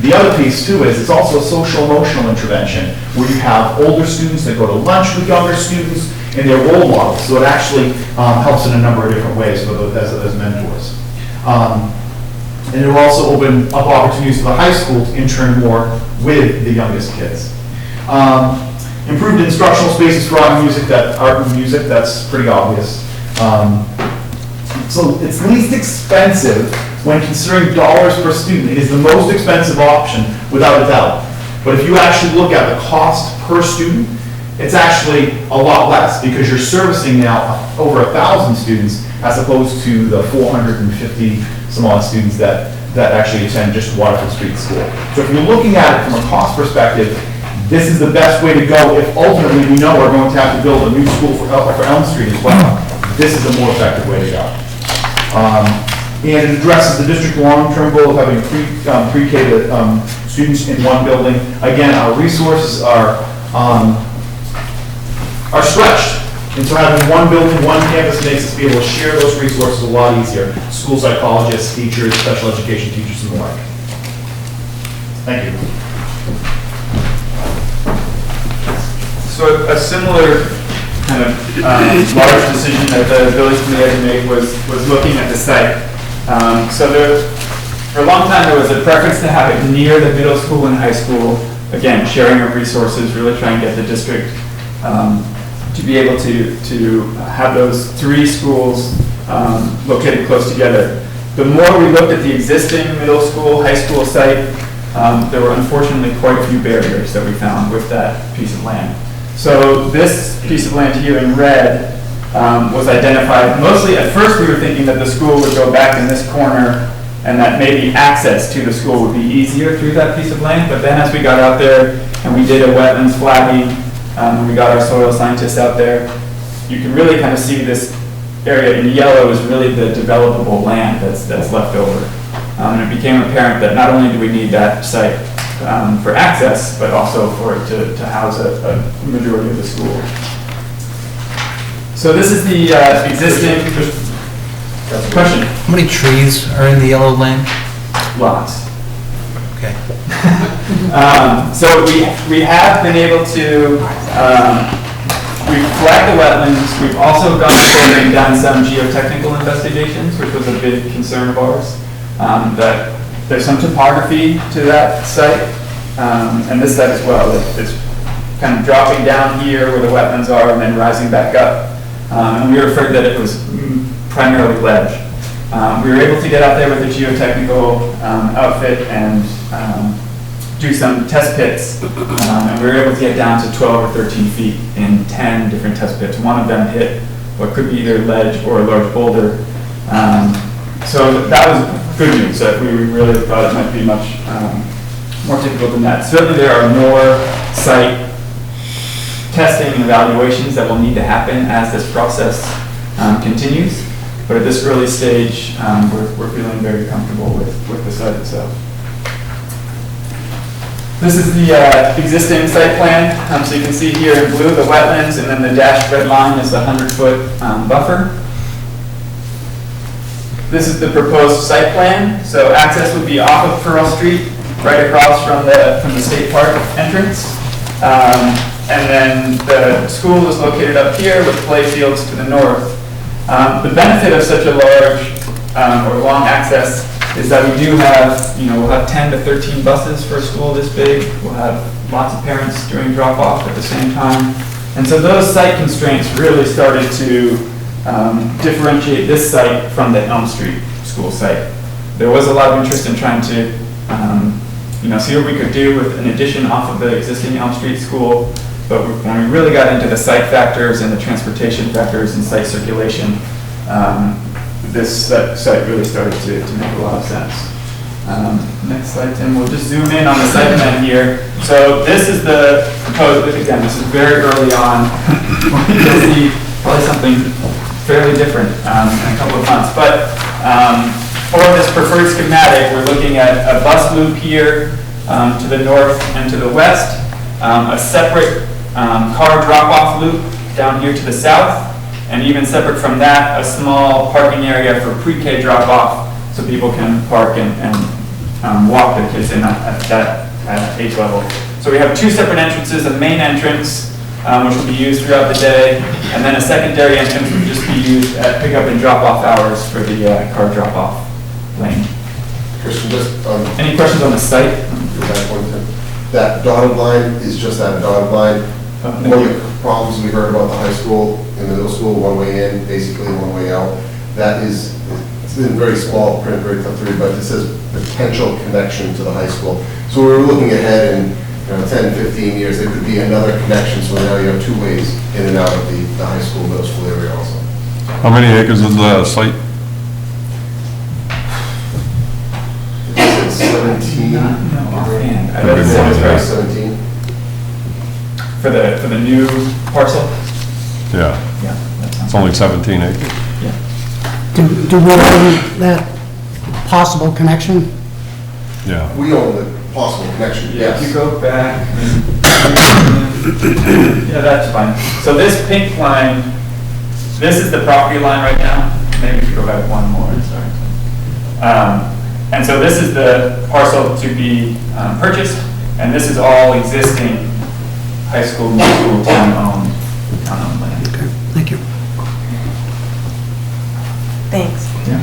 The other piece too is it's also a social emotional intervention where you have older students that go to lunch with younger students and they're role models. So it actually helps in a number of different ways for those as mentors. And it will also open up opportunities for the high school to intern more with the youngest kids. Improved instructional spaces for art and music, that's pretty obvious. So it's least expensive when considering dollars per student. It is the most expensive option without a doubt. But if you actually look at the cost per student, it's actually a lot less because you're servicing now over 1,000 students as opposed to the 450 some odd students that actually attend just Waterford Street School. So if you're looking at it from a cost perspective, this is the best way to go if ultimately we know we're going to have to build a new school for Elm Street as well. This is a more effective way to go. And it addresses the district long-term goal of having pre-K to students in one building. Again, our resources are stretched. And so having one building, one campus makes us be able to share those resources a lot easier. School psychologists, teachers, special education teachers, and the like. Thank you. So a similar kind of large decision that the building committee had to make was looking at the site. So for a long time there was a preference to have it near the middle school and high school again, sharing of resources, really trying to get the district to be able to have those 3 schools located close together. The more we looked at the existing middle school, high school site, there were unfortunately quite a few barriers that we found with that piece of land. So this piece of land here in red was identified, mostly at first we were thinking that the school would go back in this corner and that maybe access to the school would be easier through that piece of land, but then as we got out there and we did a wetlands flagging, and we got our soil scientists out there, you can really kind of see this area in yellow is really the developable land that's left over. And it became apparent that not only do we need that site for access, but also for it to house a majority of the school. So this is the existing question. How many trees are in the yellow land? Lots. Okay. So we have been able to, we've flagged the wetlands, we've also gone forward and done some geotechnical investigations, which was a big concern of ours, that there's some topography to that site, and this site as well. It's kind of dropping down here where the wetlands are and then rising back up. And we were afraid that it was primarily ledge. We were able to get out there with a geotechnical outfit and do some test pits, and we were able to get down to 12 or 13 feet in 10 different test pits. One of them hit what could be either ledge or a large boulder. So that was good news, that we really thought it might be much more difficult than that. Certainly there are more site testing and evaluations that will need to happen as this process continues. But at this early stage, we're feeling very comfortable with the site itself. This is the existing site plan. So you can see here in blue the wetlands, and then the dashed red line is the 100-foot buffer. This is the proposed site plan. So access would be off of Pearl Street, right across from the state park entrance. And then the school is located up here with play fields to the north. The benefit of such a large or long access is that we do have, we'll have 10 to 13 buses for a school this big. We'll have lots of parents doing drop-off at the same time. And so those site constraints really started to differentiate this site from the Elm Street school site. There was a lot of interest in trying to see what we could do with an addition off of the existing Elm Street school. But when we really got into the site factors and the transportation factors and site circulation, this site really started to make a lot of sense. Next slide, Tim. We'll just zoom in on the site plan here. So this is the proposed, again, this is very early on. You'll see probably something fairly different in a couple of months. But for this preferred schematic, we're looking at a bus loop here to the north and to the west, a separate car drop-off loop down here to the south, and even separate from that, a small parking area for pre-K drop-off so people can park and walk their kids in at that age level. So we have 2 separate entrances, a main entrance, which will be used throughout the day, and then a secondary entrance will just be used at pickup and drop-off hours for the car drop-off lane. Christian, just any questions on the site? That dotted line is just that dotted line. One of the problems we heard about the high school and the middle school, one way in, basically one way out. That is, it's in very small print, very tough to read, but it says potential connection to the high school. So we were looking ahead in 10, 15 years, there could be another connection, so now you have 2 ways in and out of the high school, middle school area also. How many acres is the site? It's 17. No, offhand. I Could be bet it more was than right. that. 17. For the new parcel? Yeah, Yeah. That sounds it's only 17 acres. Yeah. Do we own that possible connection? Yeah. We own the possible connection, Yeah, if yes. you go back, yeah, that's fine. So this pink line, this is the property line right now. Maybe if you go back one more, sorry. And so this is the parcel to be purchased, and this is all existing high school, middle school, town-owned land. Okay, thank you. Thanks. Yeah.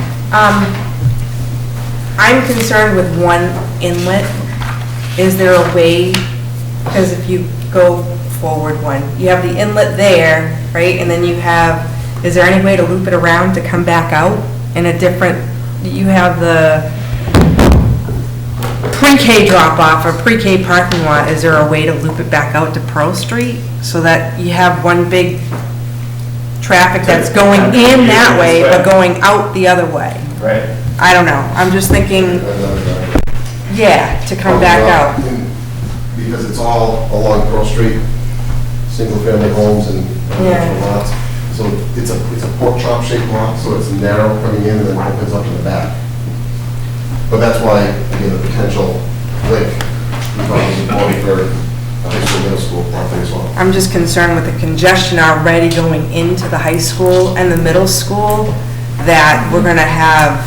I'm concerned with one inlet. Is there a way Because if you go forward one, you have the inlet there, right? And then you have, is there any way to loop it around to come back out in a different, you have the pre-K drop-off or pre-K parking lot, is there a way to loop it back out to Pearl Street? So that you have one big traffic that's going in that way, but going out the other way? Right. I don't know, I'm just thinking, yeah, to come back out. Because it's all along Pearl Street, single-family homes and lots. So it's a pork chop shaped lot, so it's narrow coming in and then opens up in the back. But that's why, again, the potential link, we thought was important for high school, middle school property as well. I'm just concerned with the congestion already going into the high school and the middle school, that we're gonna have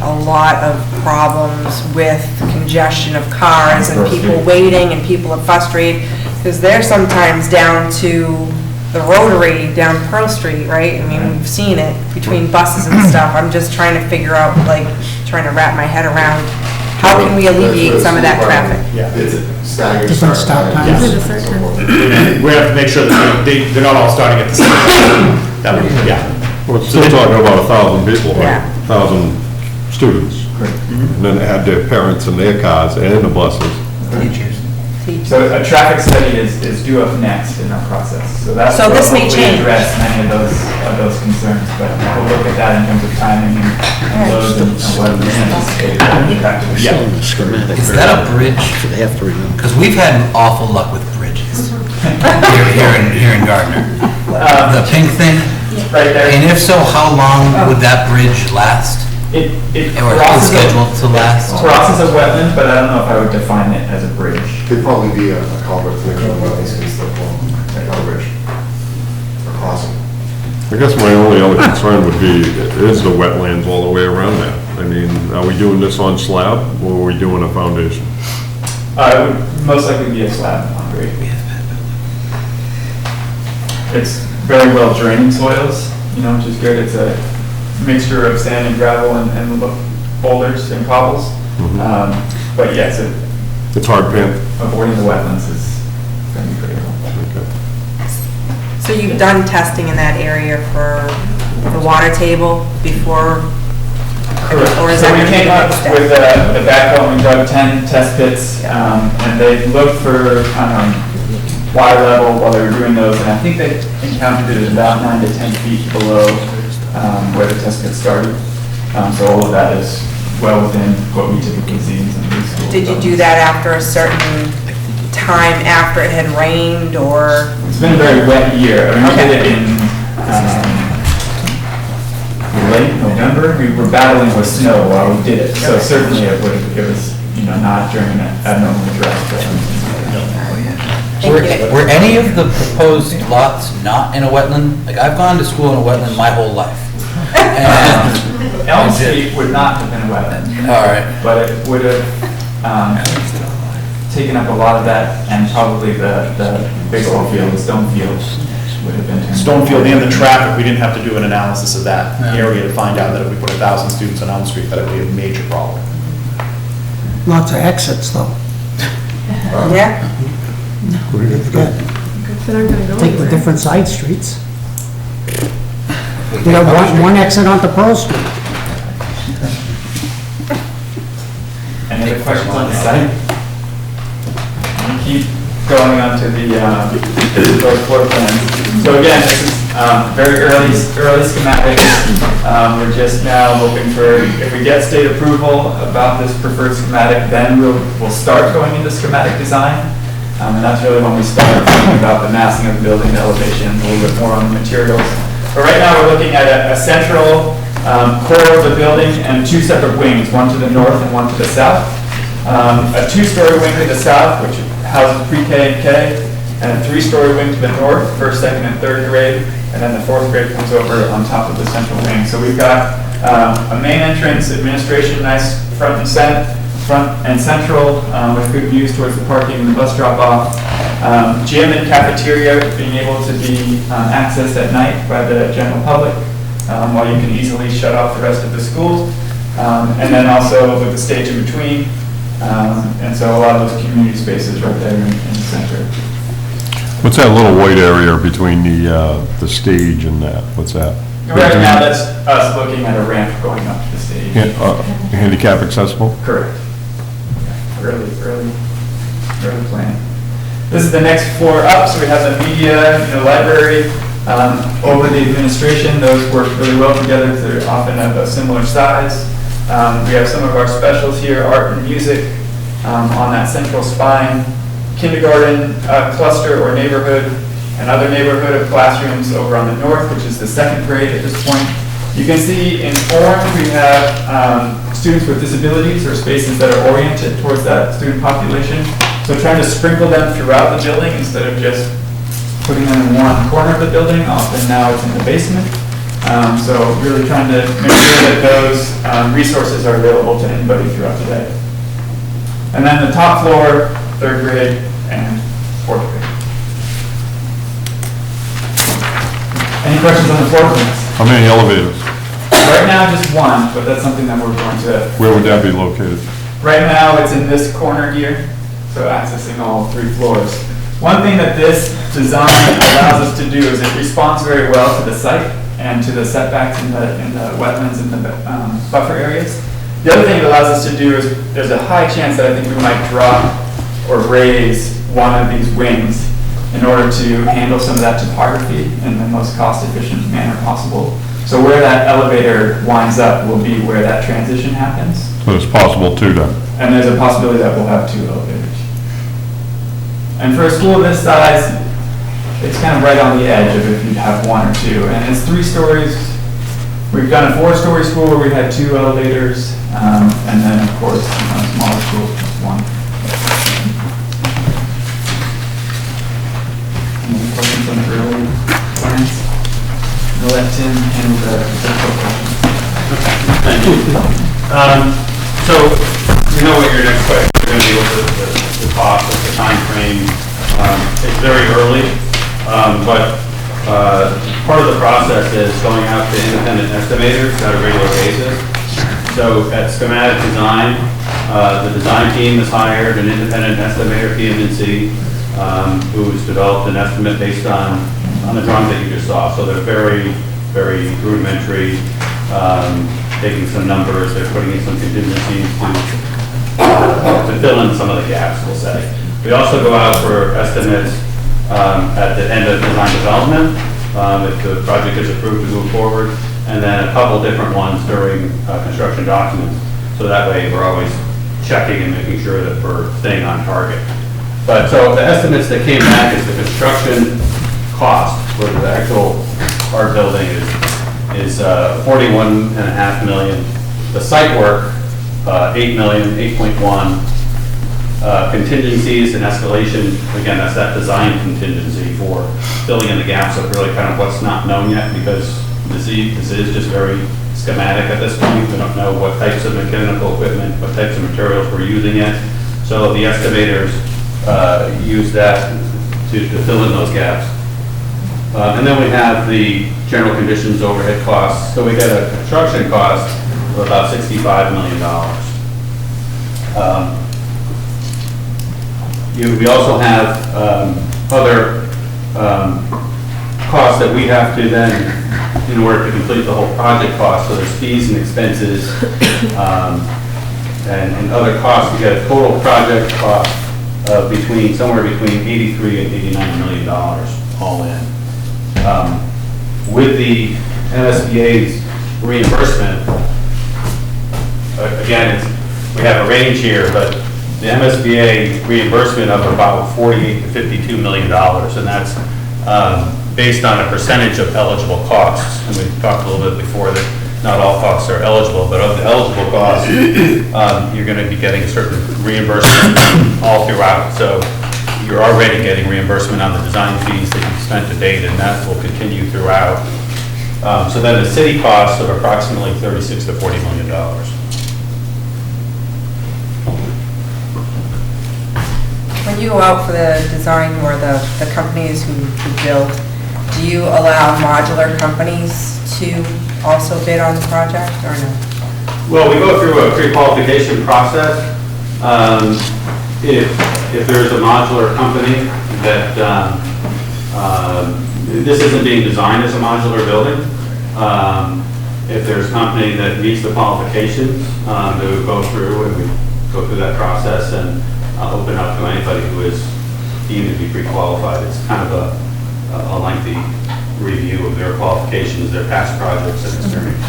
a lot of problems with congestion of cars and people waiting and people are frustrated, because they're sometimes down to the rotary down Pearl Street, right? I mean, we've seen it between buses and stuff. I'm just trying to figure out, like, trying to wrap my head around, how can we alleviate some of that traffic? Yeah, it's a staggered Different stop times. We have to make sure that they're not all starting at the same time. That would, yeah. Well, it's still talking about 1,000 people, right? Yeah. 1,000 students. And then they had their parents and their cars and the buses. Teachers. So a traffic study is due up next in our process. So that's So this may hopefully change. address many of those concerns, but we'll look at that in terms of timing and loads and what is anticipated. Still in the schematic. Is that a bridge? They have to remember. Because we've had awful luck with bridges here in Gardner. The pink thing? Right there. And if so, how long would that bridge last? It Or is scheduled to last? crosses a wetland, but I don't know if I would define it as a bridge. Could probably be a culvert to make sure the wetlands can still flow, like a bridge, or crossing. I guess my only other concern would be, is the wetlands all the way around that? I mean, are we doing this on slab, or are we doing a foundation? It would most likely be a slab on grade. It's very well draining soils, which is good. It's a mixture of sand and gravel and boulders and cobbles. But yes, It's hard pan. avoiding the wetlands is going to be critical. So you've done testing in that area for the water table before? Or is So that we gonna be came the up next step? with the backhoe, and we dug 10 test pits, and they looked for water level while they were doing those, and I think they encountered it about 9 to 10 feet below where the test pit started. So all of that is well within what we typically see in some of these schools. Did you do that after a certain time after it had rained, or? It's been a very wet year. I mean, we did it in late November. We were battling with snow while we did it, so certainly it was not during an abnormally dry spring. Were any of the proposed lots not in a wetland? Like, I've gone to school in a wetland my whole life. And Elm Street would not have been a wetland. All right. But it would have taken up a lot of that, and probably the baseball field, the stone field, would have been turned. Stonefield and the traffic, we didn't have to do an analysis of that area to find out that if we put 1,000 students on Elm Street, that it would be a major problem. Lots of exits, though. Yeah. Take the different side streets. You have one exit onto Pearl Street. Any other questions on the site? Keep going on to the floor plans. So again, this is very early schematic. We're just now hoping for, if we get state approval about this preferred schematic, then we'll start going into schematic design. And that's really when we start thinking about the massing of the building, the elevations, a little bit more on the materials. But right now we're looking at a central core of the building and 2 separate wings, one to the north and one to the south. A 2-story wing to the south, which houses pre-K and K, and a 3-story wing to the north, 1st, 2nd, and 3rd grade, and then the 4th grade comes over on top of the central wing. So we've got a main entrance, administration, nice front and central, with good views towards the parking and the bus drop-off. Gym and cafeteria being able to be accessed at night by the general public, while you can easily shut off the rest of the school. And then also with the stage in between, And so a lot of those community spaces right there in the center. What's that little white area between the stage and that? What's that? Right now, that's us looking at a ramp going up to the stage. Handicap accessible? Correct. Early plan. This is the next floor up, so we have the media, the library, over the administration. Those work really well together because they're often of a similar size. We have some of our specials here, art and music, on that central spine. Kindergarten cluster or neighborhood, another neighborhood of classrooms over on the north, which is the second grade at this point. You can see in form we have students with disabilities or spaces that are oriented towards that student population. So trying to sprinkle them throughout the building instead of just putting them in one corner of the building. Often now it's in the basement. So really trying to make sure that those resources are available to anybody throughout the day. And then the top floor, third grade and fourth grade. Any questions on the floor plans? How many elevators? Right now, just one, but that's something that we're going to. Where would that be located? Right now, it's in this corner here, so accessing all 3 floors. One thing that this design allows us to do is it responds very well to the site and to the setbacks in the wetlands and the buffer areas. The other thing it allows us to do is there's a high chance that I think we might drop or raise one of these wings in order to handle some of that topography in the most cost-efficient manner possible. So where that elevator winds up will be where that transition happens. So it's possible too then? And there's a possibility that we'll have 2 elevators. And for a school of this size, it's kind of right on the edge of if you'd have 1 or 2. And it's 3 stories. We've done a 4-story school where we had 2 elevators, and then of course, smaller schools plus 1. Any questions on the early plans? I'll let Tim handle the difficult questions. Thank you. So, you know what your next question is going to be with the cost, with the time frame. It's very early, but part of the process is going out to independent estimators on a regular basis. So at Schematic Design, the design team has hired an independent estimator, PM&C, who's developed an estimate based on the drawings that you just saw. So they're very, very rudimentary, taking some numbers, they're putting in some contingencies to fill in some of the gaps, we'll say. We also go out for estimates at the end of design development, if the project is approved to move forward, and then a couple different ones during construction documents. So that way we're always checking and making sure that we're staying on target. But so the estimates that came back is the construction cost for the actual art building is 41.5 million. The site work, 8 million, 8.1. Contingencies and escalation, again, that's that design contingency for filling in the gaps of really kind of what's not known yet, because this is just very schematic at this point. We don't know what types of mechanical equipment, what types of materials we're using yet. So the estimators use that to fill in those gaps. And then we have the general conditions overhead costs. So we get a construction cost of about $65 million. We also have other costs that we have to then, in order to complete the whole project cost. So there's fees and expenses and other costs. We get a total project cost of somewhere between $83 and $89 million all in. With the MSBA's reimbursement, again, we have a range here, but the MSBA reimbursement of about $48 to $52 million, and that's based on a percentage of eligible costs. And we talked a little bit before that not all costs are eligible, but of the eligible costs, you're going to be getting a certain reimbursement all throughout. So you're already getting reimbursement on the design fees that you've spent to date, and that will continue throughout. So then the city costs of approximately $36 to $40 million. When you go out for the design or the companies who build, do you allow modular companies to also bid on the project or no? Well, we go through a pre-qualification process. If there's a modular company that, this isn't being designed as a modular building. If there's a company that meets the qualifications, they would go through and we go through that process and open up to anybody who is deemed to be pre-qualified. It's kind of a lengthy review of their qualifications, their past projects and experience.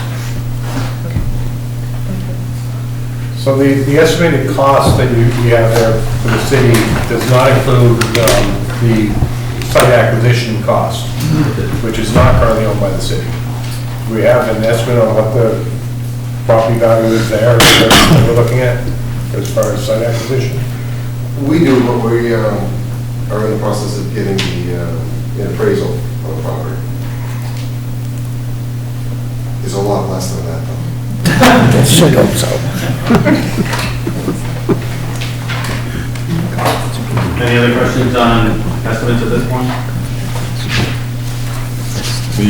So the estimated cost that you have there for the city does not include the site acquisition cost, which is not currently owned by the city. Do we have an estimate on what the property value is there that we're looking at as far as site acquisition? We do, but we are in the process of getting the appraisal on the property. It's a lot less than that, though. Should hope so. Any other questions on estimates at this point? The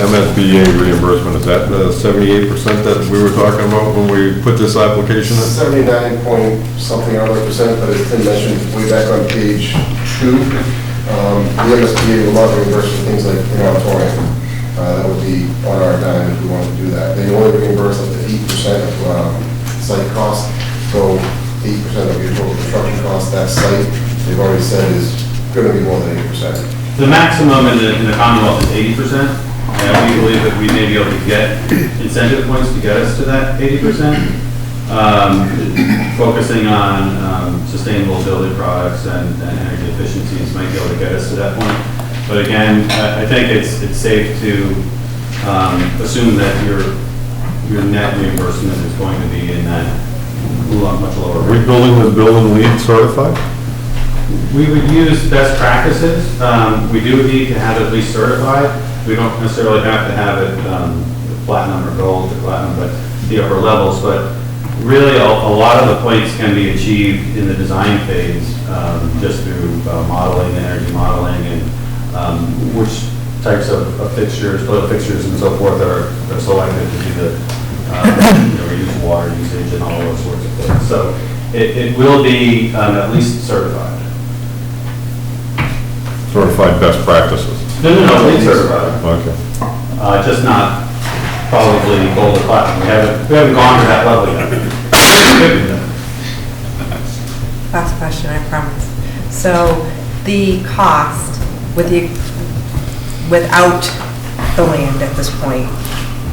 MSBA reimbursement, is that the 78% that we were talking about when we put this application in? 79 point something other percent, but as Tim mentioned way back on page 2, the MSBA will not reimburse for things like an auditorium. That would be on our dime if we wanted to do that. They only reimburse up to 8% of site cost, so 8% of your total construction cost, that site, they've already said is going to be more than 8%. The maximum in the Commonwealth is 80%, and we believe that we may be able to get incentive points to get us to that 80%. Focusing on sustainable building products and energy efficiencies might be able to get us to that point. But again, I think it's safe to assume that your net reimbursement is going to be in that much lower Are we rate. building this building LEED certified? We would use best practices. We do need to have it least certified. We don't necessarily have to have it platinum or gold or platinum, but the upper levels. But really, a lot of the points can be achieved in the design phase just through modeling, energy modeling, and which types of fixtures, toilet fixtures and so forth are selected to do the reduce water usage and all those sorts of things. So it will be at least certified. Certified best practices? No, LEED certified. Okay. Just not probably gold or platinum. We haven't gone to that level yet. Last question, I promise. So the cost without the land at this point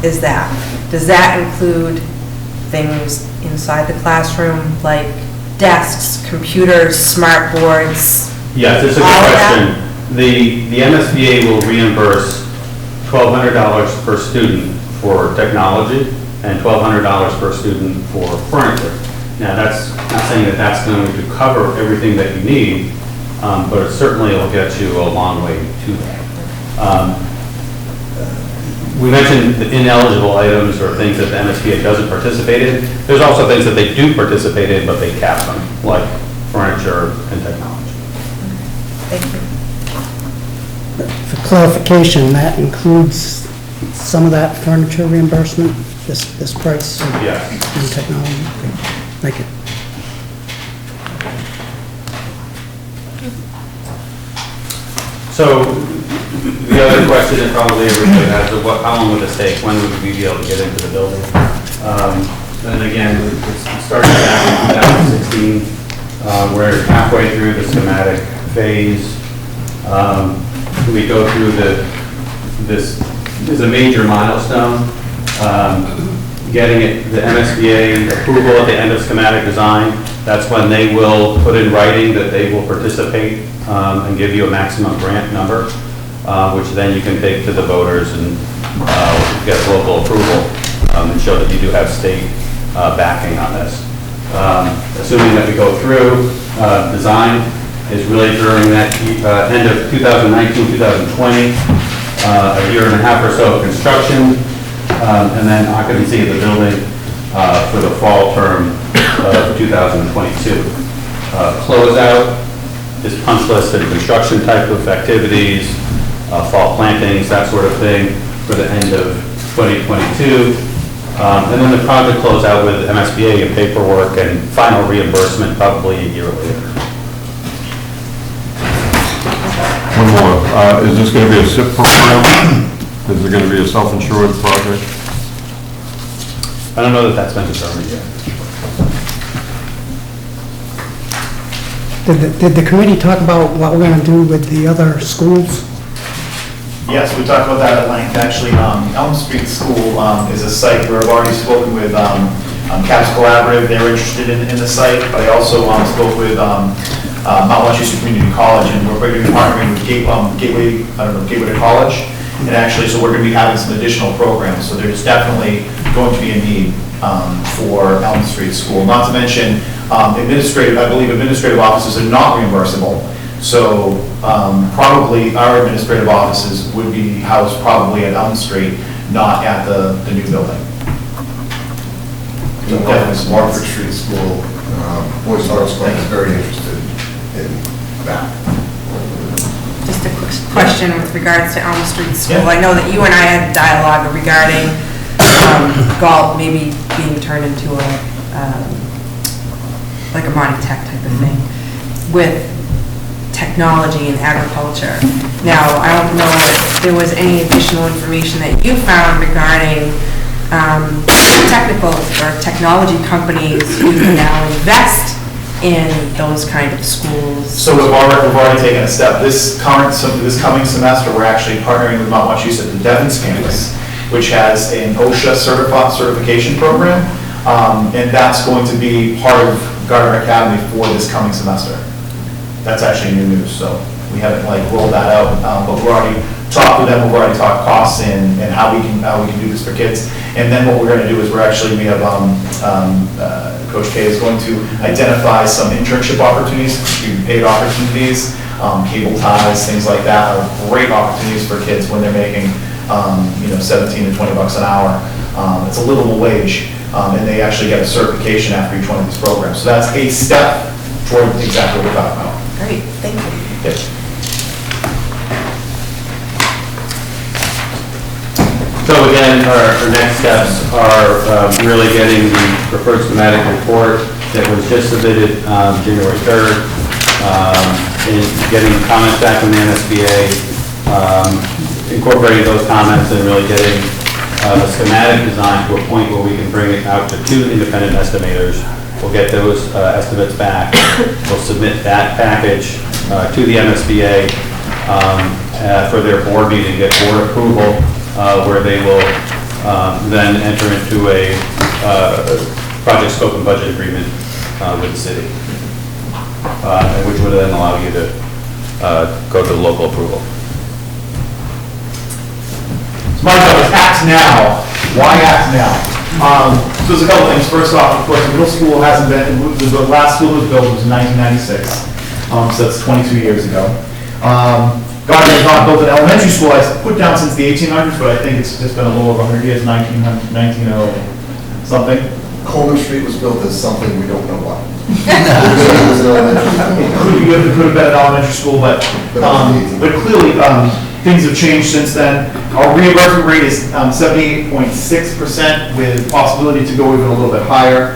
does that include things inside the classroom like desks, computers, smart boards? Yes, it's a good question. The MSBA will reimburse $1,200 per student for technology and $1,200 per student for furniture. Now, that's not saying that that's going to cover everything that you need, but it certainly will get you a long way to that. We mentioned the ineligible items or things that the MSBA doesn't participate in. There's also things that they do participate in, but they cap them, like furniture and technology. Thank you. For clarification, that includes some of that furniture reimbursement, this price? Yes. And technology? Okay. Thank you. So the other question that probably everybody has is how long would this take? When would we be able to get into the building? And again, it started back in 2016. We're halfway through the schematic phase. We go through this is a major milestone. Getting the MSBA approval at the end of schematic design. That's when they will put in writing that they will participate and give you a maximum grant number, which then you can take to the voters and get local approval and show that you do have state backing on this. Assuming that we go through, design is really during that end of 2019, 2020, a year and a half or so of construction, and then occupancy of the building for the fall term of 2022. Closeout is punch list and construction type of activities, fall plantings, that sort of thing, for the end of 2022. And then the project closed out with MSBA and paperwork and final reimbursement probably a year later. One more. Is this going to be a SIP program? Is it going to be a self-insured project? I don't know that that's been determined yet. Did the committee talk about what we're going to do with the other schools? Yes, we talked about that at length. Actually, Elm Street School is a site where I've already spoken with CAPS Collaborative. They're interested in the site, but I also spoke with Mount Wachusett Community College, and we're going to be partnering with Gateway to College. And actually, so we're going to be having some additional programs. So there's definitely going to be a need for Elm Street School. Not to mention, I believe administrative offices are not reimbursable. So probably our administrative offices would be housed probably at Elm Street, not at the new building. The Marford Street School, Boys Arts Club is very interested in that. Just a quick question with regards to Elm Street School. I know that you and I had dialogue regarding golf maybe being turned into like a Monty Tech type of thing with technology and agriculture. Now, I don't know if there was any additional information that you found regarding technical or technology companies who can now invest in those kind of schools. So we've already taken a step. This coming semester, we're actually partnering with Mount Wachusett, the Devon's campus, which has an OSHA certification program, and that's going to be part of Gardner Academy for this coming semester. That's actually new news, so we haven't rolled that out, but we've already talked with them. We've already talked costs and how we can do this for kids. And then what we're going to do is we have Coach K is going to identify some internship opportunities, paid opportunities, cable ties, things like that are great opportunities for kids when they're making 17 to $20 an hour. It's a livable wage, and they actually get a certification after each one of these programs. So that's a step toward exactly what we're talking about. Great, thank you. Yes. So again, our next steps are really getting the preferred schematic report that was just submitted January 3rd, and getting comments back from the MSBA, incorporating those comments and really getting the schematic design to a point where we can bring it out to 2 independent estimators. We'll get those estimates back. We'll submit that package to the MSBA for their board meeting, get board approval, where they will then enter into a project scope and budget agreement with the city, which would then allow you to go to the local approval. So my job is act now. Why act now? So there's a couple things. First off, of course, the middle school hasn't been, the last school was built was in 1996, so that's 22 years ago. Gardner has not built an elementary school, I put down since the 1800s, but I think it's just been a little over 100 years, 1900 something. Coleman Street was built as something we don't know what. It could have been an elementary school, but clearly things have changed since then. Our reimbursement rate is 78.6% with possibility to go even a little bit higher.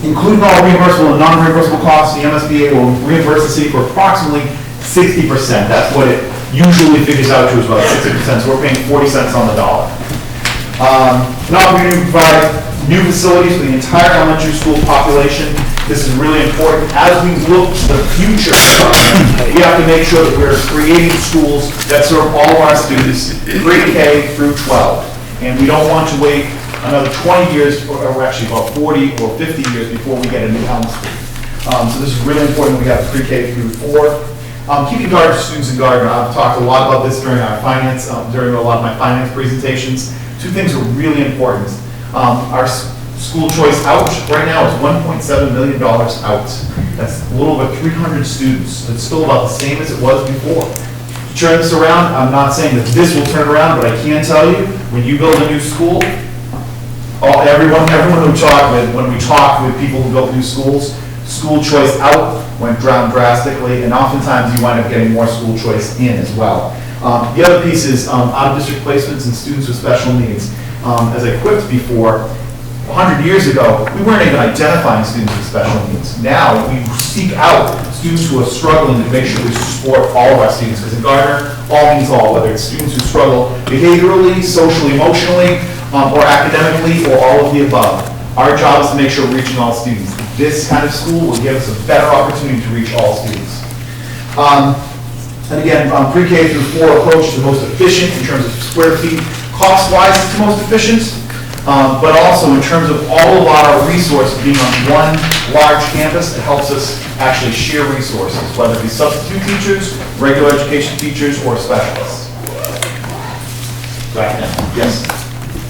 Including all reimbursable and non-reimbursable costs, the MSBA will reimburse the city for approximately 60%. That's what it usually figures out to, is about 60%. So we're paying 40 cents on the dollar. An opportunity to provide new facilities for the entire elementary school population. This is really important. As we look to the future, we have to make sure that we're creating schools that serve all of our students, pre-K through 12. And we don't want to wait another 20 years, or actually about 40 or 50 years before we get a new elementary school. So this is really important. We have pre-K through 4. Keeping Gardner students in Gardner. I've talked a lot about this during our finance, during a lot of my finance presentations. 2 things are really important. Our school choice out right now is $1.7 million out. That's a little over 300 students. It's still about the same as it was before. To turn this around, I'm not saying that this will turn around, but I can tell you, when you build a new school, everyone who talked with, when we talked with people who built new schools, school choice out went down drastically, and oftentimes you wind up getting more school choice in as well. The other piece is out-of-district placements and students with special needs. as I quipped before, 100 years ago, we weren't even identifying students with special needs. Now, we seek out students who are struggling to make sure we support all of our students, because in Gardner, all means all, whether it's students who struggle behaviorally, socially, emotionally, or academically, or all of the above. Our job is to make sure we're reaching all students. This kind of school will give us a better opportunity to reach all students. And again, pre-K through 4 approach is the most efficient in terms of square feet. Cost-wise, it's the most efficient, but also in terms of all of our resources being on one large campus, it helps us actually share resources, whether it be substitute teachers, regular education teachers, or specialists. Right now. Yes.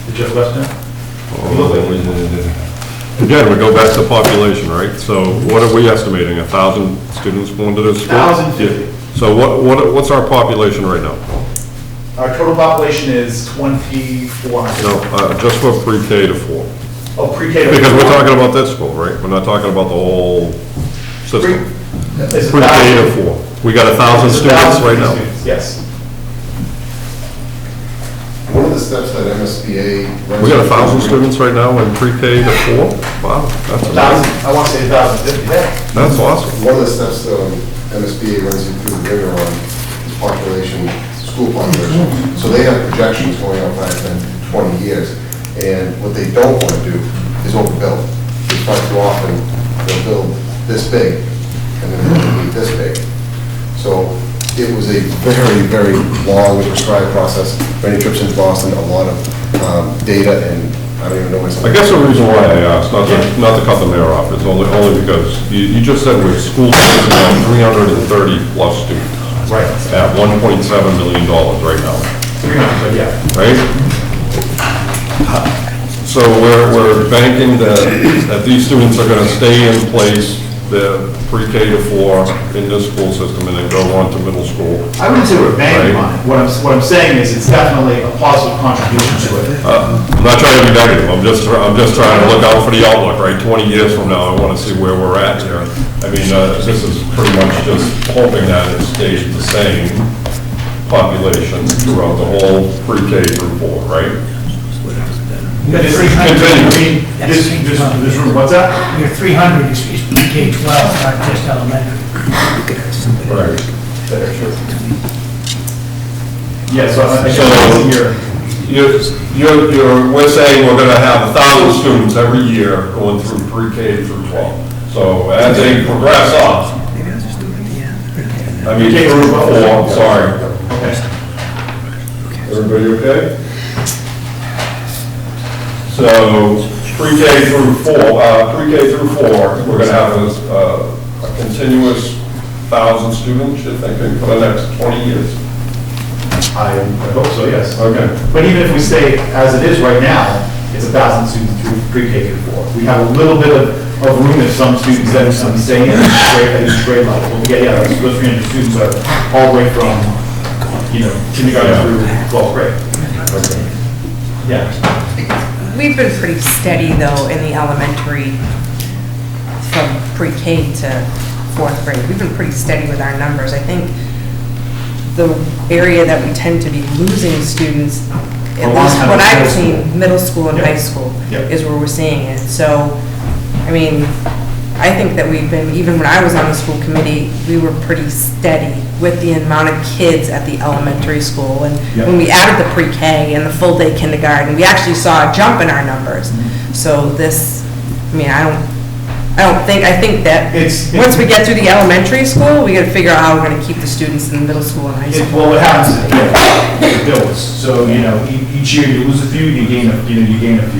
Did you have a question? Again, we go back to population, right? So what are we estimating, 1,000 students going to this school? 1,050. So what's our population right now? Our total population is 2,400. No, just for pre-K to 4. Oh, pre-K to 4. Because we're talking about this school, right? We're not talking about the whole system. It's Pre-K to 4. We got 1,000 students right now? Yes. One of the steps that MSBA... We got 1,000 students right now in pre-K to 4? Wow, that's amazing. I want to say 1,050. That's awesome. One of the steps MSBA runs you through the ringer on is population, school population. So they have projections going out back then 20 years. And what they don't want to do is overbuild. Because far too often, they'll build this big, and then they'll be this big. So it was a very, very long prescribed process. Many trips into Boston, a lot of data, and I don't even know myself. I guess the reason why I asked, not to cut the mayor off, is only because you just said we're school is now 330 plus students. Right. At $1.7 million right now. 300, yeah. Right? So we're banking that these students are going to stay in place, the pre-K to 4 in this school system, and then go on to middle school. I wouldn't say we're banking on it. What I'm saying is it's definitely a positive contribution to it. I'm not trying to be negative. I'm just trying to look out for the outlook, right? 20 years from now, I want to see where we're at here. I mean, this is pretty much just hoping that it stays the same population throughout the whole pre-K through 4, right? This room, what's that? Your 300 is K-12, not just elementary. Right. Yeah, so we're saying we're going to have 1,000 students every year going through pre-K through 12. So as they progress up, I mean, through 4, sorry. Everybody okay? So pre-K through 4, we're going to have a continuous 1,000 students, you're thinking, for the next 20 years? I hope so, yes. Okay. But even if we stay as it is right now, it's 1,000 students through pre-K through 4. We have a little bit of room if some students that stay in each grade level. But those 300 students are all the way from, kindergarten through 12th grade. Okay. Yeah. We've been pretty steady, though, in the elementary from pre-K to 4th grade. We've been pretty steady with our numbers. I think the area that we tend to be losing students, at least what I've seen, middle school and high school, is where we're seeing it. So, I mean, I think that we've been, even when I was on the school committee, we were pretty steady with the amount of kids at the elementary school. And when we added the pre-K and the full-day kindergarten, we actually saw a jump in our numbers. So this, I mean, I think that once we get through the elementary school, we got to figure out how we're going to keep the students in middle school and high school. Well, what happens is it builds. So, each year you lose a few, you gain a few.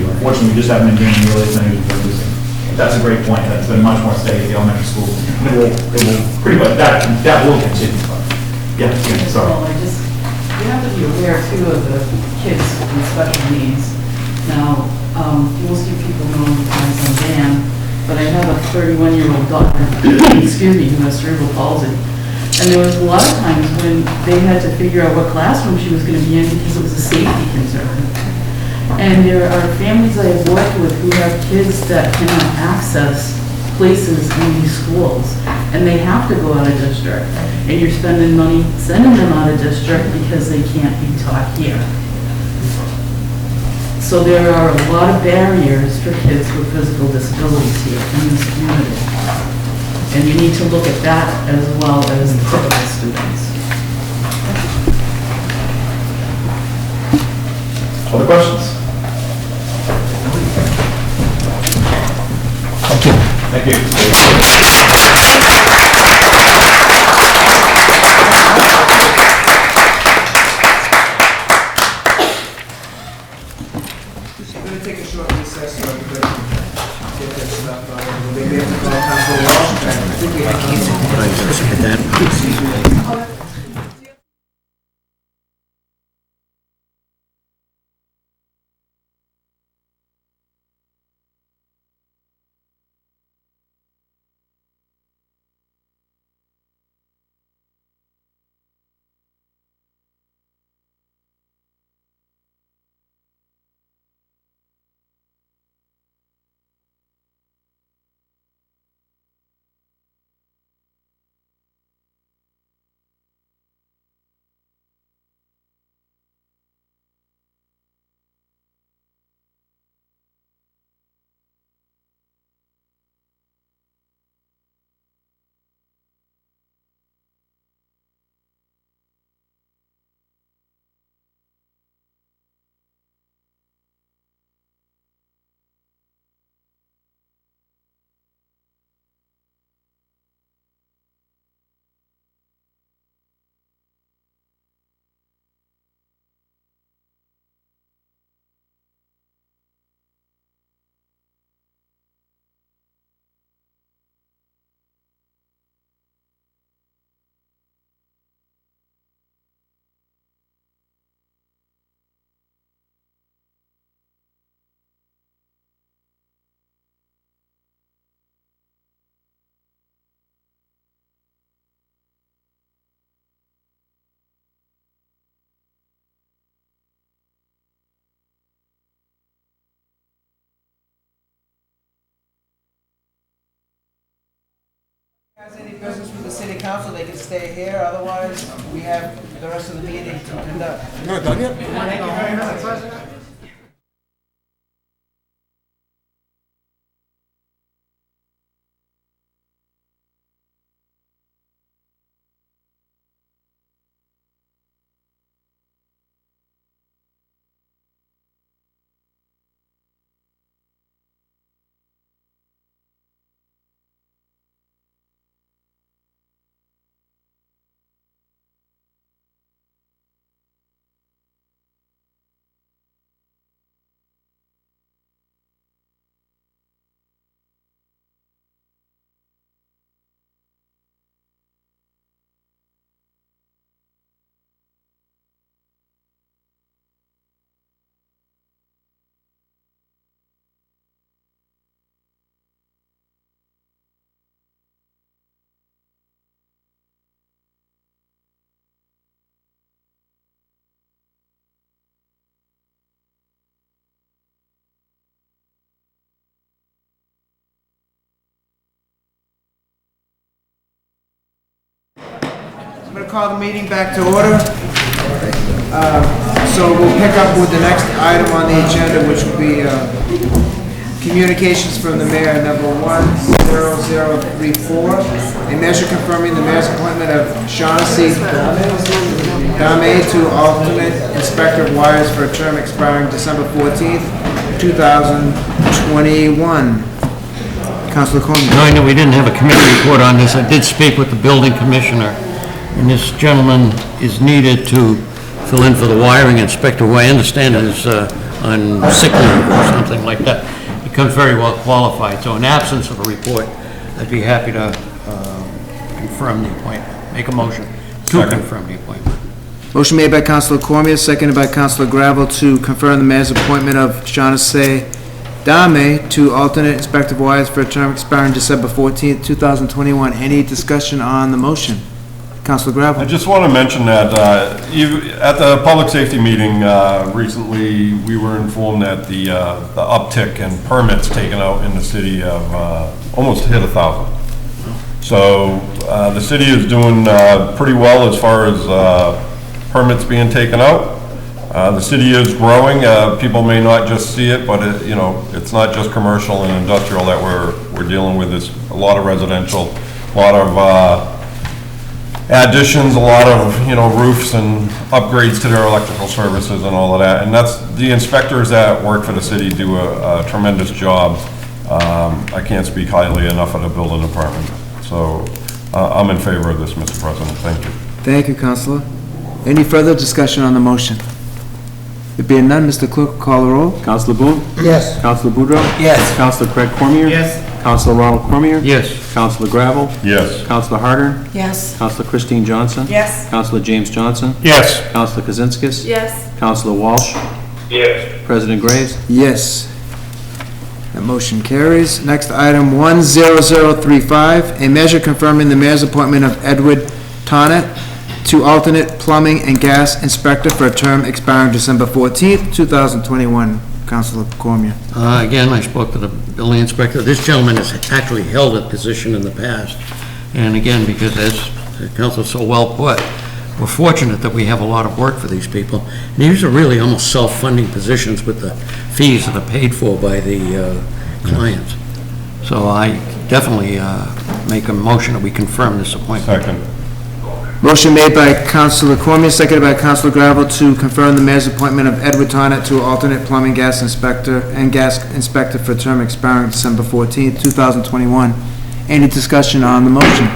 Unfortunately, we just haven't been gaining really as many as we're losing. That's a great point. That's been much more steady at the elementary school. It will pretty much, that will continue. Yeah, sorry. Well, you have to be aware too of the kids with special needs. Now, most of you people know I'm on Dan, but I have a 31-year-old daughter, excuse me, who has cerebral palsy. And there was a lot of times when they had to figure out what classroom she was going to be in because it was a safety concern. And there are families I have worked with who have kids that cannot access places in these schools, and they have to go out of district. And you're spending money sending them out of district because they can't be taught here. So there are a lot of barriers for kids with physical disabilities here in this community. And you need to look at that as well as the typical students. Other questions? Thank you. We're going to take a short recess so everybody can get their stuff on. Maybe have to call Council Walsh. I think we have Has any business with the city council, they can stay here, otherwise we have the rest of the meeting to conduct. You're not done yet? Thank you very much, President. I'm going to call the meeting back to order. So we'll pick up with the next item on the agenda, which will be communications from the mayor, number 10034. A measure confirming the mayor's appointment of Shaughnessy Dame to alternate inspector of wires for a term expiring December 14th, 2021. Councilor Coleman. No, I know we didn't have a committee report on this. I did speak with the building commissioner, and this gentleman is needed to fill in for the wiring inspector, who I understand is on sick leave or something like that. He comes very well qualified, so in absence of a report, I'd be happy to confirm the appointment, make a motion to confirm the appointment. Motion made by Councilor Cormier, seconded by Councilor Gravel to confirm the mayor's appointment of Shaughnessy Dame to alternate inspector of wires for a term expiring December 14th, 2021. Any discussion on the motion? Councilor Gravel. I just want to mention that at the public safety meeting recently, we were informed that the uptick in permits taken out in the city of almost hit 1,000. So the city is doing pretty well as far as permits being taken out. The city is growing. People may not just see it, but it, you know, it's not just commercial and industrial that we're dealing with. It's a lot of residential, a lot of additions, a lot of, you know, roofs and upgrades to their electrical services and all of that. And that's, the inspectors that work for the city do a tremendous job. I can't speak highly enough of the building department. So I'm in favor of this, Mr. President. Thank you. Thank you, Councilor. Any further discussion on the motion? There being none, Mr. Clerk, call the roll. Councilor Boone? Yes. Councilor Boudreaux? Yes. Councilor Craig Cormier? Yes. Councilor Ronald Cormier? Yes. Councilor Gravel? Yes. Councilor Harder? Yes. Councilor Christine Johnson? Yes. Councilor James Johnson? Yes. Councilor Kozinskis? Yes. Councilor Walsh? Yes. President Graves? Yes. That motion carries. Next item, 10035, a measure confirming the mayor's appointment of Edward Tonnet to alternate plumbing and gas inspector for a term expiring December 14th, 2021. Councilor Cormier. Again, I spoke to the building inspector. This gentleman has actually held a position in the past. And again, because as the council so well put, we're fortunate that we have a lot of work for these people. And these are really almost self-funding positions with the fees that are paid for by the clients. So I definitely make a motion that we confirm this appointment. Second. Motion made by Councilor Cormier, seconded by Councilor Gravel to confirm the mayor's appointment of Edward Tonnet to alternate plumbing gas inspector for a term expiring December 14th, 2021. Any discussion on the motion?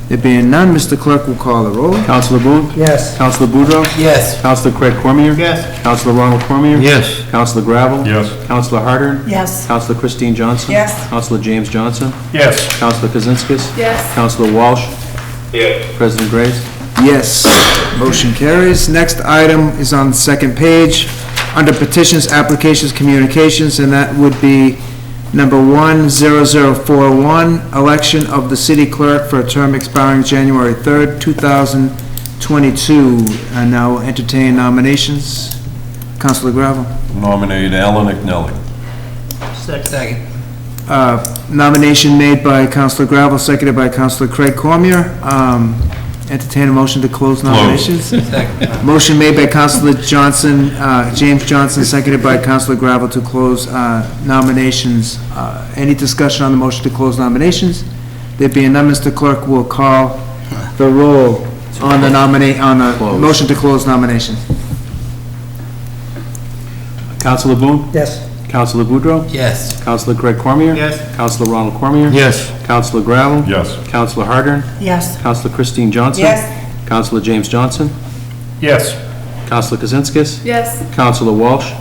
There being none, Mr. Clerk will call the roll. Councilor Boone? Yes. Councilor Boudreaux? Yes. Councilor Craig Cormier? Yes. Councilor Ronald Cormier? Yes. Councilor Gravel? Yes. Councilor Harder? Yes. Councilor Christine Johnson? Yes. Councilor James Johnson? Yes. Councilor Kozinskis? Yes. Councilor Walsh? Yes. President Graves? Yes. Motion carries. Next item is on the second page, under petitions, applications, communications, and that would be number 10041, election of the city clerk for a term expiring January 3rd, 2022. And now we'll entertain nominations. Councilor Gravel. Nominate Alan McNally. Second. Nomination made by Councilor Gravel, seconded by Councilor Craig Cormier. Entertain a motion to close nominations. Motion made by Councilor Johnson, James Johnson, seconded by Councilor Gravel to close nominations. Any discussion on the motion to close nominations? There being none, Mr. Clerk will call the roll on the motion to close nominations. Councilor Boone? Yes. Councilor Boudreaux? Yes. Councilor Craig Cormier? Yes. Councilor Ronald Cormier? Yes. Councilor Gravel? Yes. Councilor Harder? Yes. Councilor Christine Johnson? Yes. Councilor James Johnson? Yes. Councilor Kozinskis? Yes. Councilor Walsh?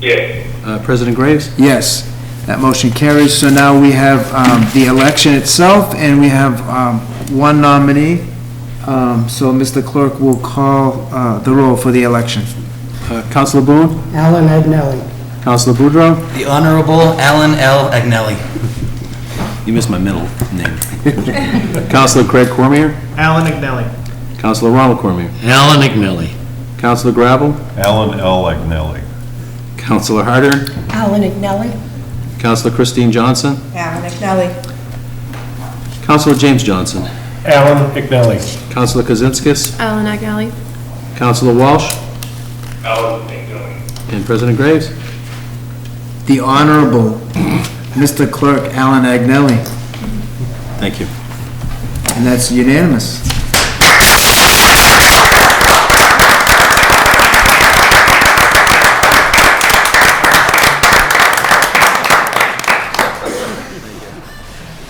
Yes. President Graves? Yes, that motion carries. So now we have the election itself, and we have one nominee. So Mr. Clerk will call the roll for the election. Councilor Boone? Alan Agnelli. Councilor Boudreaux? The Honorable Alan L. Agnelli. You missed my middle name. Councilor Craig Cormier? Alan McNally. Councilor Ronald Cormier? Alan McNally. Councilor Gravel? Alan L. Agnelli. Councilor Harder? Alan Agnelli. Councilor Christine Johnson? Alan McNally. Councilor James Johnson? Alan McNally. Councilor Kozinskis? Alan Agnelli. Councilor Walsh? Alan McNally. And President Graves? The Honorable Mr. Clerk Alan Agnelli, Thank you. and that's unanimous.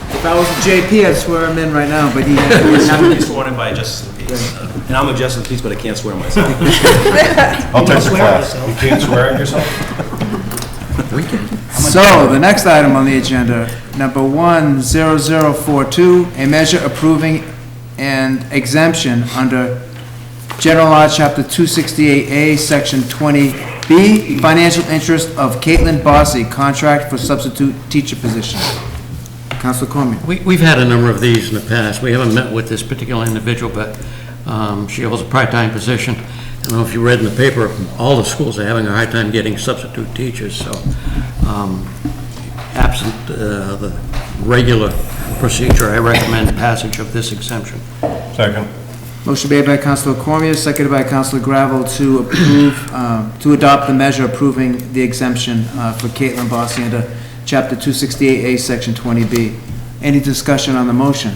If I was JP, I'd swear him in right now, but he I have to be sworn in by a justice of the peace. And I'm a justice of the peace, but I can't swear myself. I'll take the class. You can't swear at yourself? So, the next item on the agenda, number 10042, a measure approving an exemption under General Law, Chapter 268A, Section 20B, financial interest of Caitlin Bossy, contract for substitute teacher position. Councilor Cormier. We've had a number of these in the past. We haven't met with this particular individual, but she holds a part-time position. I don't know if you read in the paper, all the schools are having a hard time getting substitute teachers, so absent the regular procedure, I recommend passage of this exemption. Second. Motion made by Councilor Cormier, seconded by Councilor Gravel to approve, to adopt the measure approving the exemption for Caitlin Bossy under Chapter 268A, Section 20B. Any discussion on the motion?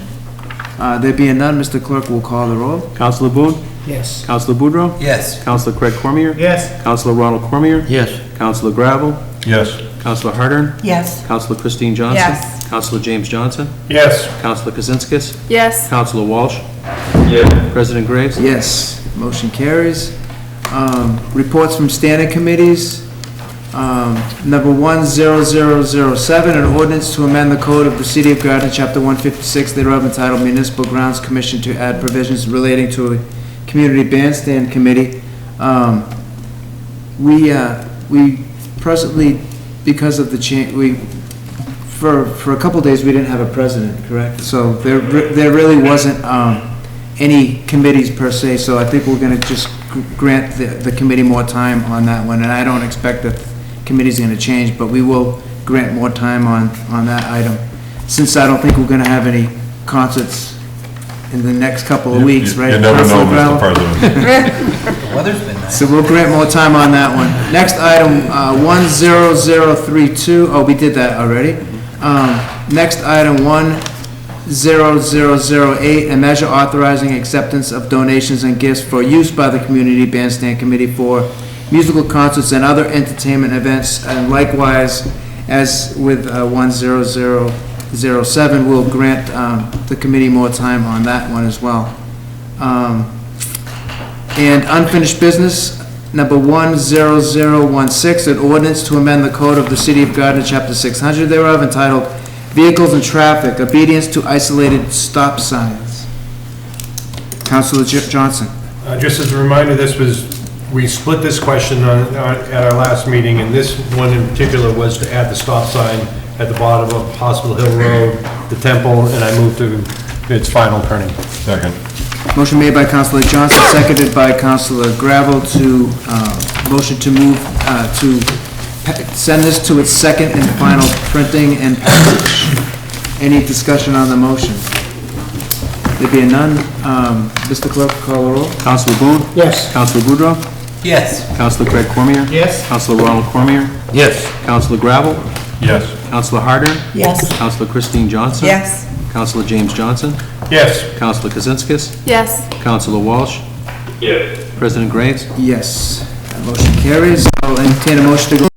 There being none, Mr. Clerk will call the roll. Councilor Boone? Yes. Councilor Boudreaux? Yes. Councilor Craig Cormier? Yes. Councilor Ronald Cormier? Yes. Councilor Gravel? Yes. Councilor Harder? Yes. Councilor Christine Johnson? Yes. Councilor James Johnson? Yes. Councilor Kozinskis? Yes. Councilor Walsh? Yes. President Graves? Yes, motion carries. Reports from standing committees. Number 10007, an ordinance to amend the code of the City of Gardner, Chapter 156, thereof entitled Municipal Grounds Commission to add provisions relating to a community bandstand committee. We presently, because of the change, for a couple days, we didn't have a president, correct? So there really wasn't any committees per se, so I think we're going to just grant the committee more time on that one, and I don't expect that the committee's going to change, but we will grant more time on that item, since I don't think we're going to have any concerts in the next couple of weeks, right? You never know, Councilor Mr. Brown? President. The weather's been nice. So we'll grant more time on that one. Next item, 10032, oh, we did that already. Next item, 10008, a measure authorizing acceptance of donations and gifts for use by the Community Bandstand Committee for musical concerts and other entertainment events, and likewise, as with 10007, we'll grant the committee more time on that one as well. And unfinished business, number 10016, an ordinance to amend the code of the City of Gardner, Chapter 600 thereof, entitled Vehicles and Traffic, Obedience to Isolated Stop Signs. Councilor Johnson. Just as a reminder, we split this question at our last meeting, and this one in particular was to add the stop sign at the bottom of Hospital Hill Road, the Temple, and I moved to its final turning. Second. Motion made by Councilor Johnson, seconded by Councilor Gravel to, motion to move, to send this to its second and final printing and passage. Any discussion on the motion? There being none, Mr. Clerk, call the roll. Councilor Boone? Yes. Councilor Boudreaux? Yes. Councilor Craig Cormier? Yes. Councilor Ronald Cormier? Yes. Councilor Gravel? Yes. Councilor Harder? Yes. Councilor Christine Johnson? Yes. Councilor James Johnson? Yes. Councilor Kozinskis? Yes. Councilor Walsh? Yes. President Graves? Yes, that motion carries. I'll entertain a motion to go